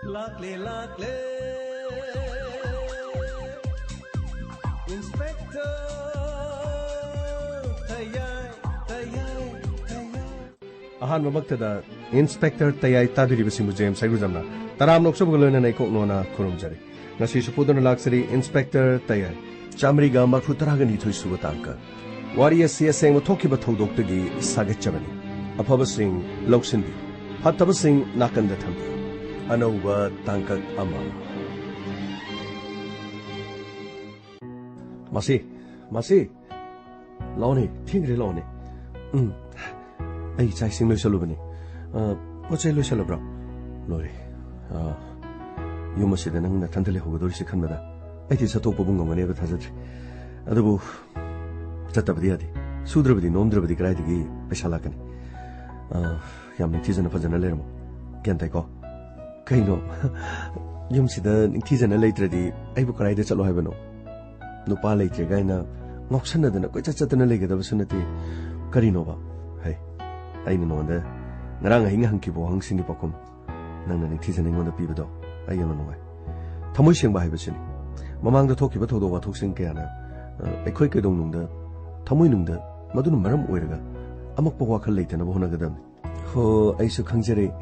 Lakle, Inspector Tayai. Ahan Mamaktada, Inspector Tayai Tadiribisim James Saguzamna, Taram Noxobolana Nona Kurumjari, Nasisupudana Luxury, Inspector Tayai, Chamriga Makrutaragani to Subatanka. Warrior CSA Tokiba Todokagi, Sagachamani, Apaba Singh, Loksindi, Hataba Singh, Nakanda Tampa, Anova Tanka Ama. Masi, Loni, Tingri Loni. Ay, Sing Lusalubani. What's a Lusalabra? Lori. You must sit and Tantale Hodorisi Canada. It is a top of Bungo whenever it has it. Adabu Tatabdiadi, Sudrabdi, Nomdrabdi, Gradigi, Peshalakan. Yamitisan of Pazanermo. Can't I go? Kaino. Yum sit the Tisan later the Ibukai de Salohevano. No palate, Gaina, Moxana than a quite a certain leg of the vicinity. Karinova. Hey. I know the Naranga Hingankibo hung Singapocum. None of teasing on the people. I don't know why. Tamushing by Vicini. Mamang the Toki Batodo, what took Sinkana. A quick don't know the Tamuinum the Madun Maram Uerga. Amokawaka late and a Bonagadam. Oh, I should consider.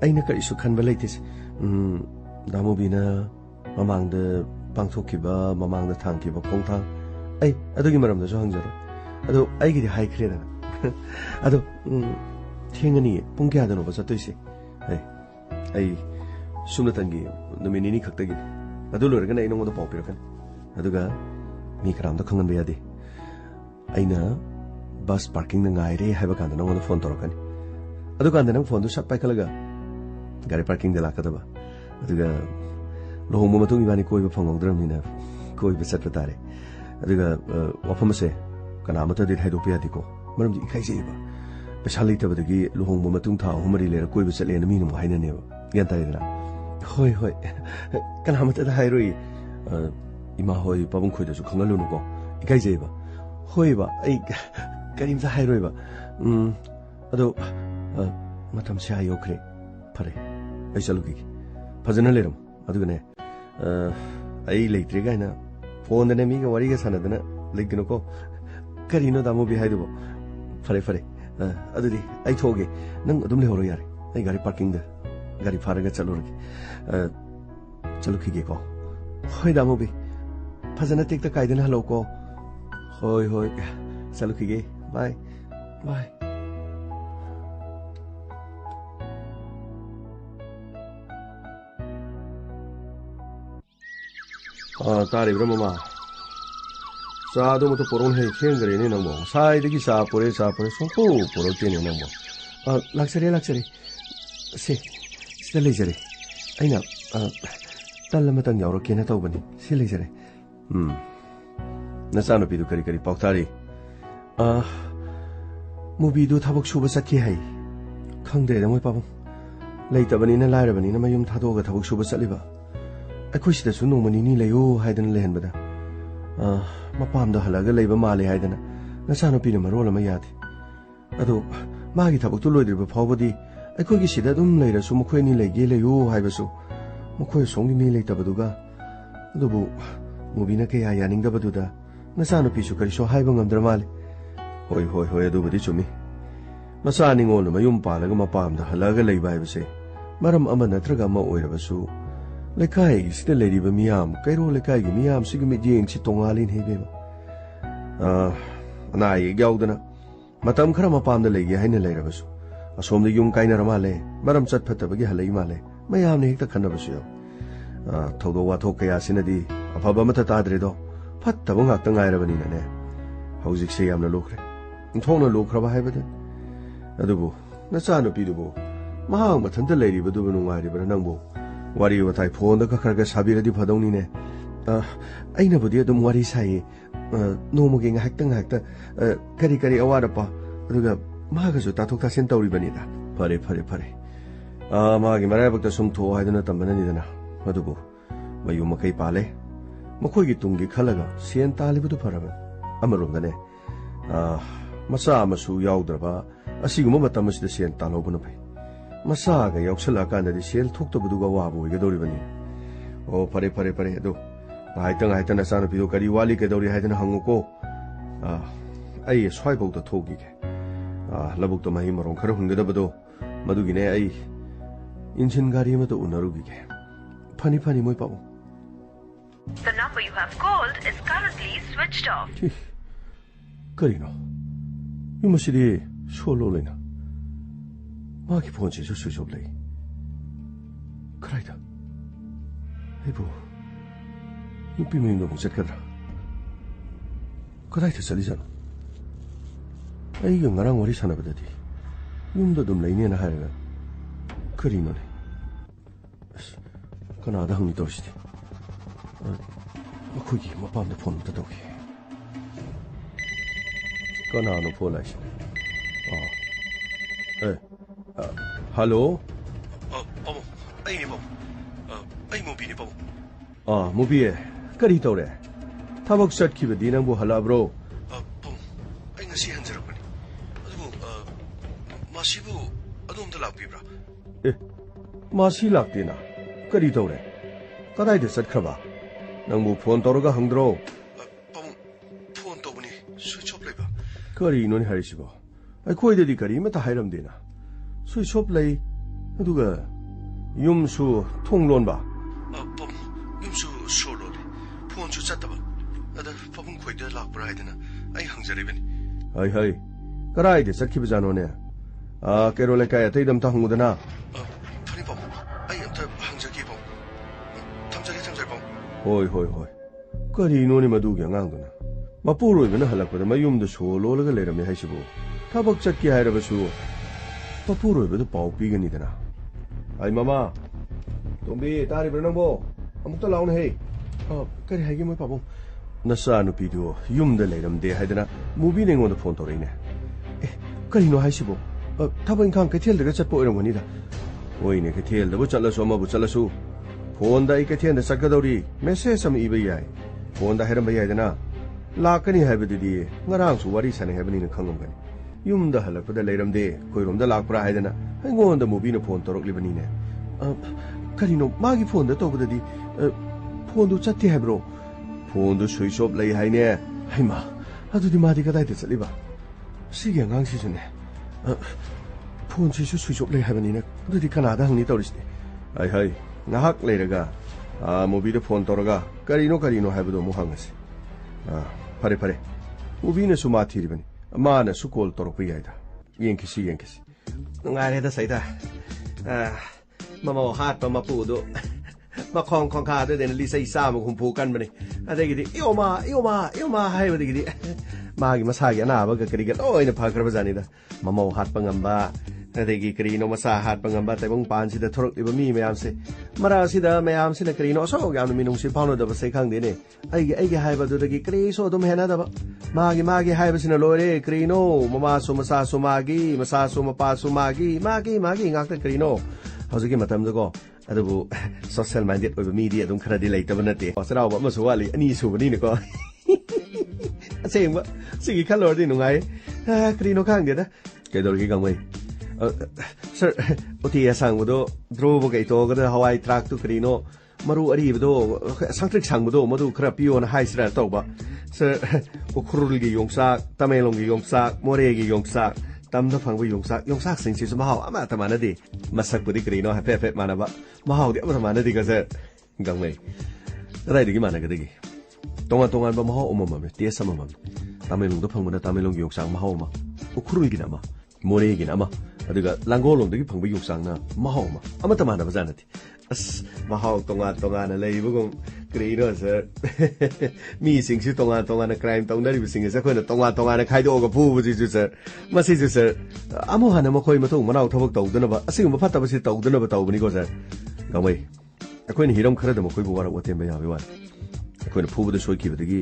I never should convalate. Damobina, Mamang the Pangtokiba, Mamang the Tankiba Pongtang. I don't give Madame the Johanger. Although I get a high clear. Ado, Tingani, Punkiadan was a Tusi. I Sunatangi, the Minini Kakagi. Adulurgan, I know the popular. Aduga, Mikram the Kongan Beadi. Aina, bus parking the Nairi, have a cannon on the phone Torokan. Adugan the phone to shut by Kalaga. Gary parking the Lakadaba. Aduga, Lohomotu Ivaniko Pong Dramina, Koi Secretary. Aduga, Wapamase, Kanamata did Hedopiatico. Madam Kaisiba. Speciality of the Gay Luhong Matunta, Homari Lera Quivisel and the Minum Hainaneva. Yantadra. Hoi, can Hamat at the Highway Imahoi Pabunquid to Kongalunuko. Kaisiba. Hoiba, I get him the Highway. Although Matam Shai Okre, Pare, I shall look. Pazanalerum, Adune. I late Regina. Phone the Nemiga Wariga Sanadana, Lignoko. Carino Damo behind the Fare. Adudi, I told you, Nung Dumli Horoyari. I got a parking the Gary Faragat Salurki. Chaluki Geko. Hoi Damobi. Pazanatic the Kaiden Haloko. Hoi, Saluki. Bye. Tari Brahma. Sado mo to poron he kengre ni namo sai de ki sa pore so poro te ni namo luxury se le jere aina tal ma tang yauro ke na taw bani se le jere na sa no pidu kari pautari movie do thabak suba sakhi hai khangde da moi pabong leita bani na laira bani na mayum thado ga thabak suba saliba akhoi sida su no mani ni leyo haidan lehen bada Mapam the Halaga labor Mali Haidana, Nasano Pina Marola Mayati. Ado, Magi Tabutu Lodi poverty, I could see that later, so Mokweni Legele, you Hibasu, Mokoi songi me later Baduga. Adobo, Mubina Kaya Yaning the Baduda, Nasano Pisukari so Hibang of Dramali. Hoi, adobo to me. Masaning all Mayum Palagama Pam the Halaga labor say, Madam Amana Tragama Oirabasu. Lekai, still lady Bamiam, Cairo Lekai, Miam, Sigmi Jing, Sitongalin Hebim. Anai, Gaudana. Matam Kramapam the Lady Hainelagus. As home the young Kaina Male, Madam Sat Petabagi Male, Mayam Nick the Canabasio. Todo what Okaya Sinadi, a Pabamata Tadredo, Patabunga Tangairavanina. How's it say I'm the locre? In Tona Locrava Habitat? Adubu, Nasano Pidubo. Mahamat and the lady Badubanu, but a number. What do you what I phone the Kakargas Habira di Padonine? I never did them what he say. No mugging hacking hacta, Kari Awadapa, Ruga, Magasu Tatuka Centauri Benita. Pare. Magi Marabaka sum to I don't know Tamanidana. Madubu. Mayumakai Pale. Makogi Tungi Kalaga, Sientali to Paravan. Amarundane. Masamasu Yaudraba, a Sigmumatamus the Sientalo Bonope. 마사가 역설라간다디 셀 톡도부두가 와보 이게 도리버니 파레 도 하여튼 나사는 비도까지 와리 게도리 하여튼 한국고 아이 swai복도 톡이게 라복도 마히 머롱 카로 흥겨다봐도 마두기네 아이 인신가리마도 우나루기게 파니 모이 바보 The number you have called is currently switched off. 그리노 유머시리 쇼로레나 마기 본체저 수쇼블레이 그라이다 에이보 이 비밀인가 뭉쳤거더라 그라이다 살리잖아 아이가 나랑 머리 사나보다디 윰도 좀 레이네나 하여가 그리노네 그나다 흥미 도시디 거기 뭐 밤에 폰을 뜯어오게 그나노 폴라시 할로 어머 아이니 뭐 아이 모비니 뭐 모비에 까리 떠오래 타박 샷키베 니낭보 할라브로 아이 ngasi 한자라고니 아이고 마시부 아돔도 락비브라 마시 락디나 까리 떠오래 까다이데 샷크바 낭보 폰 떠러가 항드로 폰 떠보니 스위치업레이바 까리 이논이 하리시고 아이 코이데디 까리 이마다 하이람디나 스위치업레이 누가 윰수 통론바 윰수 쇼로리 폰주 짰다바 아다 법은 코이데 락브라 하이드나 아이 항자리베니 하이 까라이데 샷키브자노네 깨롤레까야 데이덤타 항무드나 파리범 아이 암타 항자기범 탐자리범 호이 까리 이논이 마두기 앙앙도나 마뿌로이베나 할락보다 마윰도 쇼로르가 레라미 하이시부 타박 짰기 하이라바수 마뿌로이베도 바우비게니데나 아이 마마 동비 딸이 브르낭보 아무것도 나오네 헤이 까리 하이게 뭐 바보 나사누 비디오 윰데 레람데 하이드나 무비냉원도 폰 떠레이네 까리노 하이시부 타번칸 케티엘드가 잣보 이런 거니다 오이네 케티엘드부 잘라서 엄마부 잘라서 폰다 이 케티엘드 싹가더리 메시지 좀 이베야이 폰다 헤람 바야이드나 라카니 하이브디디 nga랑수 와리 사네 해버니는 강검가니 윰다 할락보다 레람데 코이롬다 락브라 하이드나 행원다 무비는 폰 떠럭리버니네 까리노 마기 폰다 떠보다디 폰도 잣티 해브로 폰도 스위치업 레이 하이네 하이마 아두디 마디가 다이데 쌀리바 시게 앙시주네 폰 지수 스위치업 레이 하이버니네 아두디 카나다 흥니 떠리시네 하이 나학 레이라가 모비도 폰 떠러가 까리노 하이브도 무항가시 파레 무비는 수마티리버니 마나 수콜 떠럭비 야이다 옌키시 응아레다 사이다 마마 핫 마푸도 마콩 콩카도 되는 리사 이사모 공포간 버니 아데기디 이오마 하이버디기디 마기 마사기 아나바가 그리가 로이나 파크라바자니다 마마 핫 방암바 아데기 그리노 마사 핫 방암바 대봉 반시다 토럭리바 미 매암세 마라시다 매암시나 그리노 소가는 미농시 파노다 바세 강데네 아이게 하이버도기 그리소 좀 해나다바 마기 하이버시나 로레 그리노 마마소 마사소 마기 마사소 마파소 마기 ngakta 그리노 hꯧꯖꯤꯛꯀꯤ ꯃꯇꯝꯗꯀꯣ ꯑꯗꯨꯕꯨ social minded ꯑꯣꯏꯕ ꯃꯤꯗꯤ ꯑꯗꯨꯝ ꯈꯔꯗꯤ ꯂꯩꯇꯕ ꯅꯠꯇꯦ ꯆꯩꯔꯥꯎꯕ ꯑꯃꯁꯨ ꯋꯥꯠꯂꯤ ꯑꯅꯤ ꯁꯨꯕꯅꯤꯅꯀꯣ ꯑꯁꯦꯡꯕ ꯁꯤꯒꯤ ꯈꯜꯂꯨꯔꯗꯤ ꯅꯨꯡꯉꯥꯏ ꯀꯔꯤꯅꯣ ꯈꯪꯗꯦꯗ ꯀꯩꯗꯧꯔꯤꯒꯦ ꯒꯥꯡꯃꯩ ꯁꯔ ꯎꯇꯤ ꯑꯁꯥꯡꯕꯗꯣ ꯗ꯭ꯔꯣꯕꯒ ꯏꯇꯣꯒꯗ ꯍꯋꯥꯏ ꯊ꯭ꯔꯥꯛꯇꯨ ꯀꯔꯤꯅꯣ ꯃꯔꯨ ꯑꯔꯤꯕꯗꯣ ꯁꯪꯇ꯭ꯔꯤꯛ ꯁꯪꯕꯗꯣ ꯃꯗꯨ ꯈꯔ ꯄꯤꯌꯣꯅ ꯍꯥꯏꯁꯤꯔꯥ ꯇꯧꯕ ꯁꯔ ꯎꯈ꯭ꯔꯨꯜꯒꯤ ꯌꯣꯡꯆꯥꯛ ꯇꯃꯦꯡꯂꯣꯡꯒꯤ ꯌꯣꯡꯆꯥꯛ ꯃꯣꯔꯦꯒꯤ ꯌꯣꯡꯆꯥꯛ ꯇꯝꯗ ꯐꯪꯕ ꯌꯣꯡꯆꯥꯛꯁꯤꯡꯁꯤꯁꯨ ꯃꯍꯥꯎ ꯑꯃꯠꯇ ꯃꯥꯟꯅꯗꯦ ꯃꯁꯛꯄꯨꯗꯤ ꯀꯔꯤꯅꯣ ꯍꯥꯏꯐꯦꯠ ꯃꯥꯟꯅꯕ ꯃꯍꯥꯎꯗꯤ ꯑꯃꯠꯇ ꯃꯥꯟꯅꯗꯦ ꯒꯖꯔ ꯒꯥꯡꯃꯩ ꯀꯗꯥꯏꯗꯒꯤ ꯃꯥꯟꯅꯒꯗꯒꯦ ꯇꯣꯉꯥꯟꯕ ꯃꯍꯥꯎ ꯑꯃꯃꯝꯅꯤ ꯇꯦꯁ ꯑꯃꯃꯝꯅꯤ ꯇꯃꯦꯡꯂꯣꯡꯗ ꯐꯪꯕꯅ ꯇꯃꯦꯡꯂꯣꯡꯒꯤ ꯌꯣꯡꯆꯥꯛ ꯃꯍꯥꯎ ꯑꯃ ꯎꯈ꯭ꯔꯨꯜꯒꯤꯅ ꯑꯃ ꯃꯣꯔꯦꯒꯤꯅ ꯑꯃ ꯑꯗꯨꯒ ꯂꯥꯡꯒꯣꯜꯂꯣꯝꯗꯒꯤ ꯐꯪꯕ ꯌꯣꯡꯆꯥꯛꯅ ꯃꯍꯥꯎ ꯑꯃ ꯑꯃꯠꯇ ꯃꯥꯟꯅꯕꯖꯥꯠ ꯅꯠꯇꯦ ꯑꯁ ꯃꯍꯥꯎ ꯇꯣꯉꯥꯟꯅ ꯂꯩꯕꯒꯨꯝ ꯀꯔꯤꯅꯣ ꯁꯔ ꯃꯤꯁꯤꯡꯁꯨ ꯇꯣꯉꯥꯟꯅ ꯀ꯭ꯔꯥꯏꯝ ꯇꯧꯅꯔꯤꯕꯁꯤꯡ ꯑꯁꯦ ꯑꯩꯈꯣꯏꯅ ꯇꯣꯉꯥꯟꯅ ꯈꯥꯏꯗꯣꯛꯑꯒ ꯐꯨꯕꯁꯤꯁꯨ ꯁꯔ ꯃꯁꯤꯁꯨ ꯁꯔ ꯑꯃꯨꯛ ꯍꯟꯅ ꯃꯈꯣꯏ ꯃꯇꯨꯡ ꯃꯅꯥꯎ ꯊꯕꯛ ꯇꯧꯗꯅꯕ ꯑꯁꯤꯒꯨꯝꯕ ꯐꯠꯇꯕꯁꯤ ꯇꯧꯗꯅꯕ ꯇꯧꯕꯅꯤꯀꯣ ꯁꯔ ꯒꯥꯡꯃꯩ ꯑꯩꯈꯣꯏꯅ ꯍꯤꯔꯝ ꯈꯔꯗ ꯃꯈꯣꯏꯕꯨ ꯋꯥꯔꯛ ꯋꯥꯇꯦꯝꯕ ꯌꯥꯕꯩ ꯋꯥꯅꯤ ꯑꯩꯈꯣꯏꯅ ꯐꯨꯕꯗ ꯁꯣꯏꯈꯤꯕꯗꯒꯤ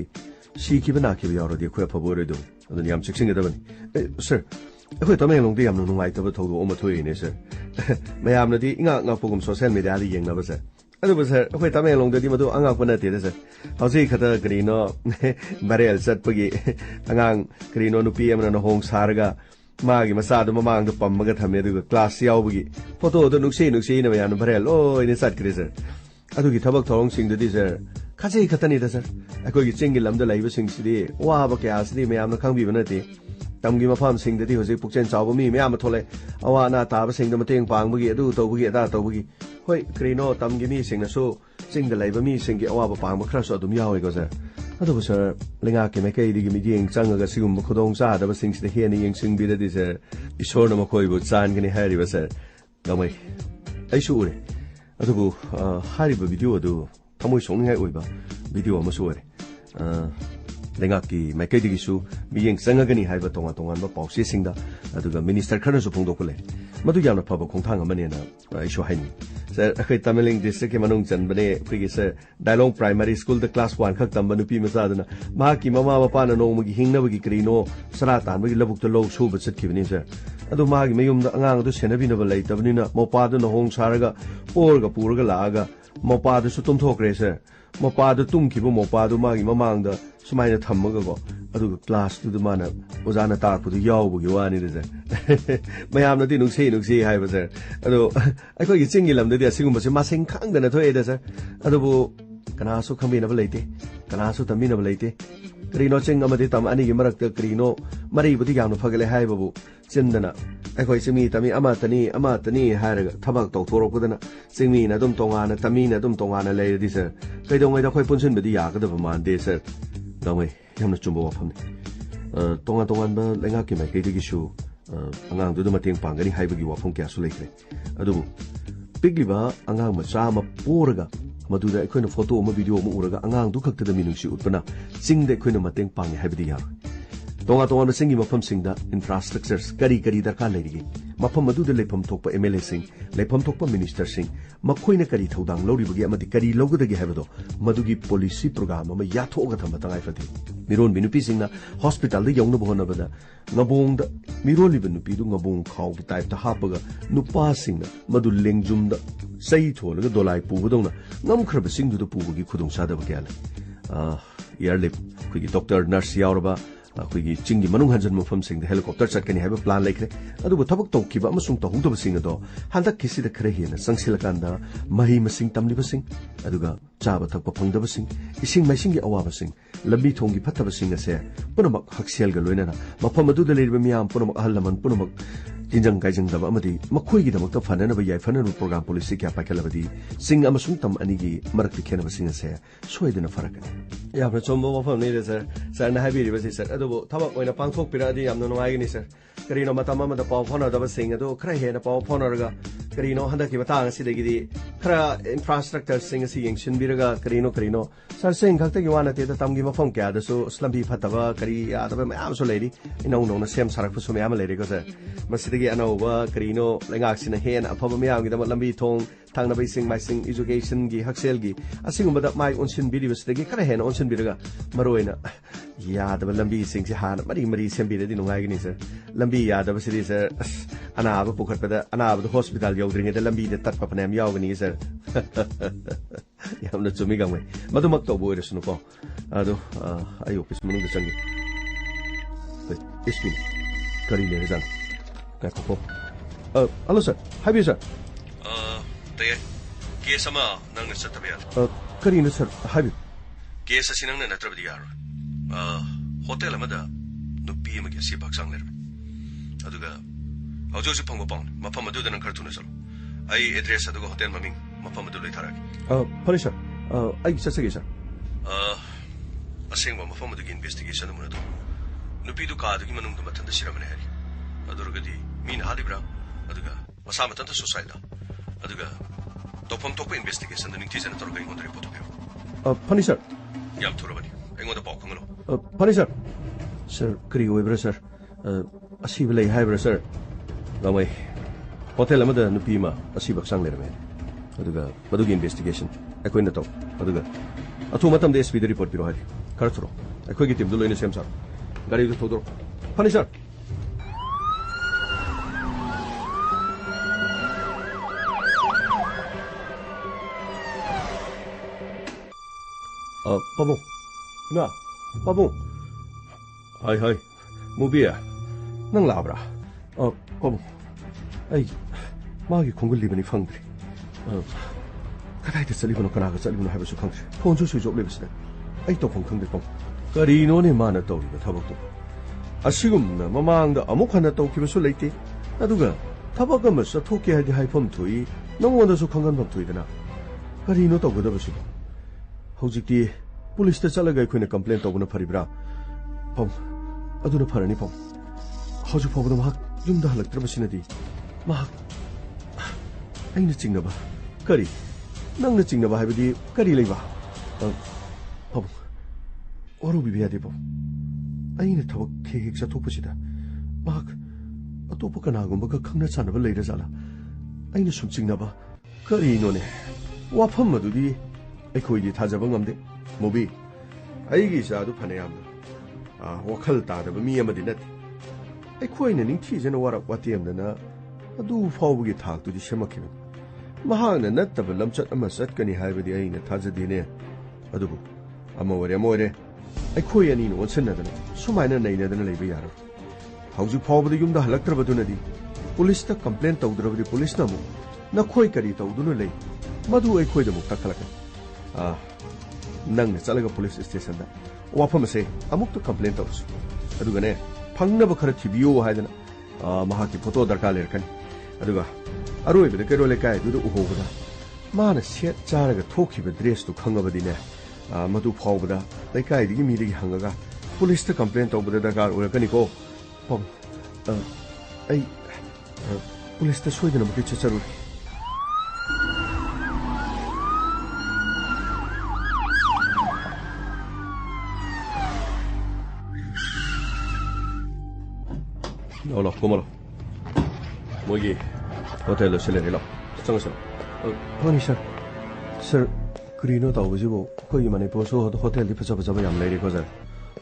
ꯁꯤꯈꯤꯕ ꯅꯥꯈꯤꯕ ꯌꯥꯎꯔꯗꯤ ꯑꯩꯈꯣꯏ ꯑꯐꯕ ꯑꯣꯏꯔꯣꯏꯗꯧꯅꯤ ꯑꯗꯨꯅ ꯌꯥꯝ ꯆꯦꯛꯁꯤꯟꯒꯗꯕꯅꯤ ꯁꯔ ꯑꯩꯈꯣꯏ ꯇꯃꯦꯡꯂꯣꯡꯗ ꯌꯥꯝꯅ ꯅꯨꯡꯉꯥꯏꯇꯕ ꯊꯧꯗꯣꯛ ꯑꯃ ꯊꯣꯛꯏꯅꯦ ꯁꯔ ꯃꯌꯥꯝꯅꯗꯤ ꯉꯥꯛꯄꯒꯨꯝ ꯁꯣꯁꯤꯌꯦꯜ ꯃꯤꯗꯤꯌꯥꯗ ꯌꯦꯡꯅꯕ ꯁꯔ ꯑꯗꯨꯕꯨ ꯁꯔ ꯑꯩꯈꯣꯏ ꯇꯃꯦꯡꯂꯣꯡꯗꯗꯤ ꯃꯗꯨ ꯑꯉꯥꯛꯄ ꯅꯠꯇꯦꯗ ꯁꯔ ꯍꯧꯖꯤꯛ ꯈꯛꯇ ꯀꯔꯤꯅꯣ ꯚꯥꯏꯔꯦꯜ ꯆꯠꯄꯒꯤ ꯑꯉꯥꯡ ꯀꯔꯤꯅꯣ ꯅꯨꯄꯤ ꯑꯃꯅ ꯅꯍꯣꯡ ꯁꯥꯔꯒ मागी मसाद ममांग पम्मगा थमे अदुगा क्लास यावबगी फोटो दो नुक्सी न मयान भरे लोइने चटक्रे सर अदुगी थबक थोरंग सिंगदि सर खाजे खतनी दा सर अखोगी चिंगी लमदा लाइब सिंगसिदि वाबा क्यासदि मयामना खंगबिब नते तमगी मफाम सिंगदि होजे पुक्चेन चावब मी मयाम थोले अवाना ताब सिंगद मतेंग पांगबगी अदु तौबगी अदा तौबगी होय क्रेनो तमगी मी सिंगसो चिंगदा लाइब मी सिंगी अवाबा पांग खरसो अदुम यावेगो सर अदुबो सर लेंगा के मेकैदिगी मियेंग चांगगा सिगुम खुदोंग चादब सिंगसिदि हेनि यंगसिंगबिदि सर ईश्वरना मखोयबो चानगनि हारिबा सर गमै आइसु उरे अदुबो हारिबा वीडियो अदु थमोय सोंनिङाय ओइबा वीडियो अमसु ओरे लेंगा की मेकैदिगिसु मियेंग चांगगनि हाइबा तोंगा तोंगानबा पाउसेसिंगदा अदुगा मिनिस्टर खरनसु फोंदोकले मदु यामना फबा खोंथांग अमनेना आइसु हाइनि सर अखै तमिलिंग डिस्ट्रिक्ट के मनुंग चनबने फ्रीगी सर डायलोंग प्राइमरी स्कूल द क्लास 1 खक तंबा नुपी मसादना माकी ममा मपाना नोमगी हिंगनबगी क्रीनो सरा तानबगी लबुक लो सुब चटखिबनि सर अदु मागी मयुमदा अंगांग दु सेनबिनबा लैतबनिना मोपादु नहोंग सारगा पोरगा पुरगा लागा मोपादु सु तुमथोक्रे सर मोपादु तुमखिबो मोपादु मागी ममांगदा सुमाइना थम्मगगो अदुगा क्लास दु माना ओजाना ताकपुदु यावबगी वानि द सर मयामनदि नुक्सी हाइबा सर अदो अखोगी चिंगी लमददि असिगुमबसे मासिंग खांगदना थोएदा सर अदुबो कनासु खंबिनबा लैते कनासु तमिनबा लैते क्रीनो चिंग अमदि तम अनिगी मरक्त क्रीनो मरिबुदि यामना फगले हाइबाबु चिंदना अखोई चिंमी तमी अमातनी हायरगा थबक तौथोरकदना चिंमीना दुम तोंगाना तमीना दुम तोंगाना लैरदि सर कैदोंगैदा खोई पुनसिनबदि यागदबा मानदे सर दमै यामना चुम्बो वाफमनि तोंगा तोंगानबा लेंगाकी माइकैदिगिसु अंगांगदुदा मतेंग पांगनी हाइबगी वाफम क्यासु लैख्रे अदुबु पिगलिबा अंगांग मचा अमा पोरगा मदुदा अखोइना फोटो अमा वीडियो अमा उरगा अंगांगदु खक्तदा मिनुंगसि उतपना चिंगदा अखोइना मतेंग पांगे हाइबदि यारो तोंगा तोंगा सिंगी मफम सिंगदा इंफ्रास्ट्रक्चर्स करी दरकार लैरिगे मफम मदुदा लेफम थोकपा एमएलए सिंग लेफम थोकपा मिनिस्टर सिंग मखोइना करी थौदांग लौरिबगी अमदि करी लौगदगी हाइबदो मदुगी पॉलिसी प्रोग्राम अमा याथोगा थंबा तंगाइ फथि मिरोन बिनुपी सिंगना हॉस्पिटल द यौना बहनबदा ngabong da miroli ben nupi du ngabong khaw ki type ta hapaga nupa singna madu lengjum da sai tholaga dolai pu budongna ngam khraba sing du pu gi khudong sada ba kyala airlip khigi doctor nurse yauraba khigi chingi manung hanjan mufam sing da helicopter chatkani haiba plan laikre adu bu thabak tawkiba amasung tahudaba sing ado handak kisi da khare hena sangsilakanda mahi masing tamliba sing aduga chaba thakpa phangdaba sing ising maising gi awaba sing lambi thongi phattaba sing ase punamak haksel ga loinana mafam adu da leirba miyam punamak ahallaman punamak tinjang gaijang daba amadi makhoi gi damak ta fanana ba yai fanana program policy kya pakalabadi sing amasung tam ani gi marak dikhena ba sing ase soidena farakani ya pra chombo mafam ne sir sir na habi riba sir adu thabak oina pangthok piradi yamna nungai gi ni sir karino matam amada paw phona daba sing adu khra hena paw phona raga karino handa ki batang si degi di khra infrastructure sing si yengshin biraga karino sir sing khakta gi wana te da tamgi mafam kya da so slambi phataba kari ya da ma am so leiri inong nong na sem sarak fu so me am leiri ko sir masidi anauba karino lengak sina hen afaba miyam gi da lambi thong thangna bai sing mai sing education gi haksel gi asingum da mai onsin bidibus degi kara hen onsin biraga maroina ya da lambi sing si han mari sem bi di nungai gi ni sir lambi ya da basiri sir anaba pukhat pada anaba hospital yaudring da lambi da tat pa panam yaw gi ni sir yamna chumi gamai madumak to boy resnu ko ado ai office manu da changi ismi kari le jan hello sir hi sir Taya case ama nang na satabya karina sir hi case asinang na natrabdi yaro hotel amada nupi amagi si baksang ler aduga haujo si phangbo pang mafam adu dan khartuna salo ai address aduga hotel maming mafam adu lei tharaki pare sir ai sasage sir asengwa mafam adu investigation amuna do nupi du ka adu gi manung da mathanda siramane hari adurgadi min halibra aduga masa matanta suicide aduga topam topa investigation da ningti jana torga ingon report hobe funny sir yam thurabani ingon da bakangalo funny sir kri oibra sir asiba lei haibra sir gamai hotel amada nupi ma asiba sang lerame aduga madugi investigation akoina to aduga athu matam de sp report biro hari karthro akoi gi team du loine sem sir gari du thodro funny sir Pabong. Nga, Pabong. Hai, Mubia. Nang labra. ꯄꯥꯕꯨꯡ ꯑꯩ ꯃꯥꯒꯤ ꯈꯣꯡꯒꯨꯜ ꯂꯤꯕꯅꯤ ꯐꯪꯗ꯭ꯔꯤ ꯀꯗꯥꯏꯗ ꯆꯠꯂꯤꯕꯅꯣ ꯀꯅꯥꯒ ꯆꯠꯂꯤꯕꯅꯣ ꯍꯥꯏꯕꯁꯨ ꯈꯪꯗ꯭ꯔꯦ ꯐꯣꯟꯁꯨ switch of ꯂꯩꯕꯁꯤꯗ ꯑꯩ ꯇꯧꯐꯝ ꯈꯪꯗ꯭ꯔꯦ ꯄꯥꯕꯨꯡ ꯀꯔꯤꯅꯣꯅꯦ ꯃꯥꯅ ꯇꯧꯔꯤꯕ ꯊꯕꯛꯇꯨ ꯑꯁꯤꯒꯨꯝꯅ ꯃꯃꯥꯡꯗ ꯑꯃꯨꯛ ꯍꯟꯅ ꯇꯧꯈꯤꯕꯁꯨ ꯂꯩꯇꯦ ꯑꯗꯨꯒ ꯊꯕꯛ ꯑꯃ ꯆꯠꯊꯣꯛꯀꯦ ꯍꯥꯏꯗꯤ ꯍꯥꯏꯐꯝ ꯊꯣꯛꯏ ꯅꯉꯣꯟꯗꯁꯨ ꯈꯪꯍꯟꯐꯝ ꯊꯣꯛꯏꯗꯅ ꯀꯔꯤꯅꯣ ꯇꯧꯒꯗꯕꯁꯤꯕꯨ ꯍꯧꯖꯤꯛꯇꯤ ꯄꯨꯂꯤꯁꯇ ꯆꯠꯂꯒ ꯑꯩꯈꯣꯏꯅ ꯀꯝꯄ꯭ꯂꯦꯟ ꯇꯧꯕꯅ ꯐꯔꯤꯕ꯭ꯔꯥ ꯄꯥꯕꯨꯡ ꯑꯗꯨꯅ ꯐꯔꯅꯤ ꯄꯥꯕꯨꯡ ꯍꯧꯖꯤꯛ ꯐꯥꯎꯕꯗ ꯃꯍꯥꯛ ꯌꯨꯝꯗ ꯍꯜꯂꯛꯇ꯭ꯔꯕꯁꯤꯅꯗꯤ ꯃꯍꯥꯛ ꯑꯩꯅ ꯆꯤꯡꯅꯕ ꯀꯔꯤ ꯅꯪꯅ ꯆꯤꯡꯅꯕ ꯍꯥꯏꯕꯗꯤ ꯀꯔꯤ ꯂꯩꯕ ꯄꯥꯕꯨꯡ ꯋꯥꯔꯧꯕꯤꯕ ꯌꯥꯗꯦ ꯄꯥꯕꯨꯡ ꯑꯩꯅ ꯊꯕꯛ ꯍꯦꯛ ꯆꯠꯊꯣꯛꯄꯁꯤꯗ ꯃꯍꯥꯛ ꯑꯇꯣꯞꯄ ꯀꯅꯥꯒꯨꯝꯕꯒ ꯈꯪꯅ ꯆꯥꯟꯅꯕ ꯂꯩꯔꯖꯥꯠꯂꯥ ꯑꯩꯅ ꯁꯨꯝ ꯆꯤꯡꯅꯕ ꯀꯔꯤꯅꯣꯅꯦ ꯋꯥꯐꯝ ꯑꯗꯨꯗꯤ ꯑꯩꯈꯣꯏꯗꯤ ꯊꯥꯖꯕ ꯉꯝꯗꯦ ꯃꯣꯕꯤ ꯑꯩꯒꯤ ꯏꯆꯥꯗꯨ ꯐꯅꯌꯥꯝꯅ ꯋꯥꯈꯜ ꯇꯥꯗꯕ ꯃꯤ ꯑꯃꯗꯤ ꯅꯠꯇꯦ ꯑꯩꯈꯣꯏꯅ ꯅꯤꯡꯊꯤꯖꯅ ꯋꯥꯔꯛ ꯋꯥꯇꯦꯝꯗꯅ ꯑꯗꯨ ꯐꯥꯎꯕꯒꯤ ꯊꯥꯛꯇꯨꯗꯤ ꯁꯦꯝꯃꯛꯈꯤꯕꯅꯤ ꯃꯍꯥꯛꯅ ꯅꯠꯇꯕ ꯂꯝꯆꯠ ꯑꯃ ꯆꯠꯀꯅꯤ ꯍꯥꯏꯕꯗꯤ ꯑꯩꯅ ꯊꯥꯖꯗꯦꯅꯦ ꯑꯗꯨꯕꯨ ꯑꯃ ꯑꯣꯏꯔꯦ ꯑꯩꯈꯣꯏ ꯑꯅꯤꯅ ꯑꯣꯟꯁꯤꯟꯅꯗꯅ ꯁꯨꯃꯥꯏꯅ ꯅꯩꯅꯗꯅ ꯂꯩꯕ ꯌꯥꯔꯣꯏ ꯍꯧꯖꯤꯛ ꯐꯥꯎꯕꯗ ꯌꯨꯝꯗ ꯍꯜꯂꯛꯇ꯭ꯔꯕꯗꯨꯅꯗꯤ ꯄꯨꯂꯤꯁꯇ ꯀꯝꯄ꯭ꯂꯦꯟ ꯇꯧꯗ꯭ꯔꯕꯗꯤ ꯄꯨꯂꯤꯁꯅ ꯑꯃꯨꯛ ꯅꯈꯣꯏ ꯀꯔꯤ ꯇꯧꯗꯨꯅ ꯂꯩ ꯃꯗꯨ ꯑꯩꯈꯣꯏꯗ ꯑꯃꯨꯛ ꯇꯥꯈꯠꯂꯛꯀꯅꯤ ꯅꯪꯅ ꯆꯠꯂꯒ ꯄꯨꯂꯤꯁ ꯁ꯭ꯇꯦꯁꯟꯗ ꯋꯥꯐꯝ ꯑꯁꯦ ꯑꯃꯨꯛꯇ ꯀꯝꯄ꯭ꯂꯦꯟ ꯇꯧꯔꯁꯤ ꯑꯗꯨꯒꯅꯦ ꯐꯪꯅꯕ ꯈꯔ ꯊꯤꯕꯤꯌꯣ ꯍꯥꯏꯗꯅ ꯃꯍꯥꯛꯀꯤ ꯐꯣꯇꯣ ꯗꯔꯀꯥꯔ ꯂꯩꯔꯛꯀꯅꯤ ꯑꯗꯨꯒ ꯑꯔꯣꯏꯕꯗ ꯀꯩꯔꯣꯜ ꯂꯩꯀꯥꯏꯗꯨꯗ ꯎꯍꯧꯕꯗ ꯃꯥꯅ ꯁꯦꯠ ꯆꯥꯔꯒ ꯊꯣꯛꯈꯤꯕ ꯗ꯭ꯔꯦꯁꯇꯨ ꯈꯪꯉꯕꯗꯤꯅꯦ ꯃꯗꯨ ꯐꯥꯎꯕꯗ ꯂꯩꯀꯥꯏꯗꯒꯤ ꯃꯤꯗꯒꯤ ꯍꯪꯉꯒ ꯄꯨꯂꯤꯁꯇ ꯀꯝꯄ꯭ꯂꯦꯟ ꯇꯧꯕꯗ ꯗꯔꯀꯥꯔ ꯑꯣꯏꯔꯛꯀꯅꯤꯀꯣ ꯄꯥꯕꯨꯡ ꯑꯩ ꯄꯨꯂꯤꯁꯇ ꯁꯣꯏꯗꯅꯃꯛꯀꯤ ꯆꯠꯆꯔꯨꯔꯦ ꯂꯥꯛꯑꯣ ꯀꯨꯝꯃꯣ ꯃꯣꯏꯒꯤ ꯍꯣꯇꯦꯜꯗ ꯁꯤꯜꯂꯦ ꯂꯥꯛꯑꯣ ꯆꯪꯉꯁꯤ ꯐꯅꯤ ꯁꯥꯔ ꯀꯔꯤꯅꯣ ꯇꯧꯕꯁꯤꯕꯨ ꯑꯩꯈꯣꯏꯒꯤ ꯃꯅꯤꯄꯨꯔꯁꯨ ꯍꯣꯇꯦꯜꯗꯤ ꯐꯖ ꯐꯖꯕ ꯌꯥꯝ ꯂꯩꯔꯦꯀꯣ ꯁꯥꯔ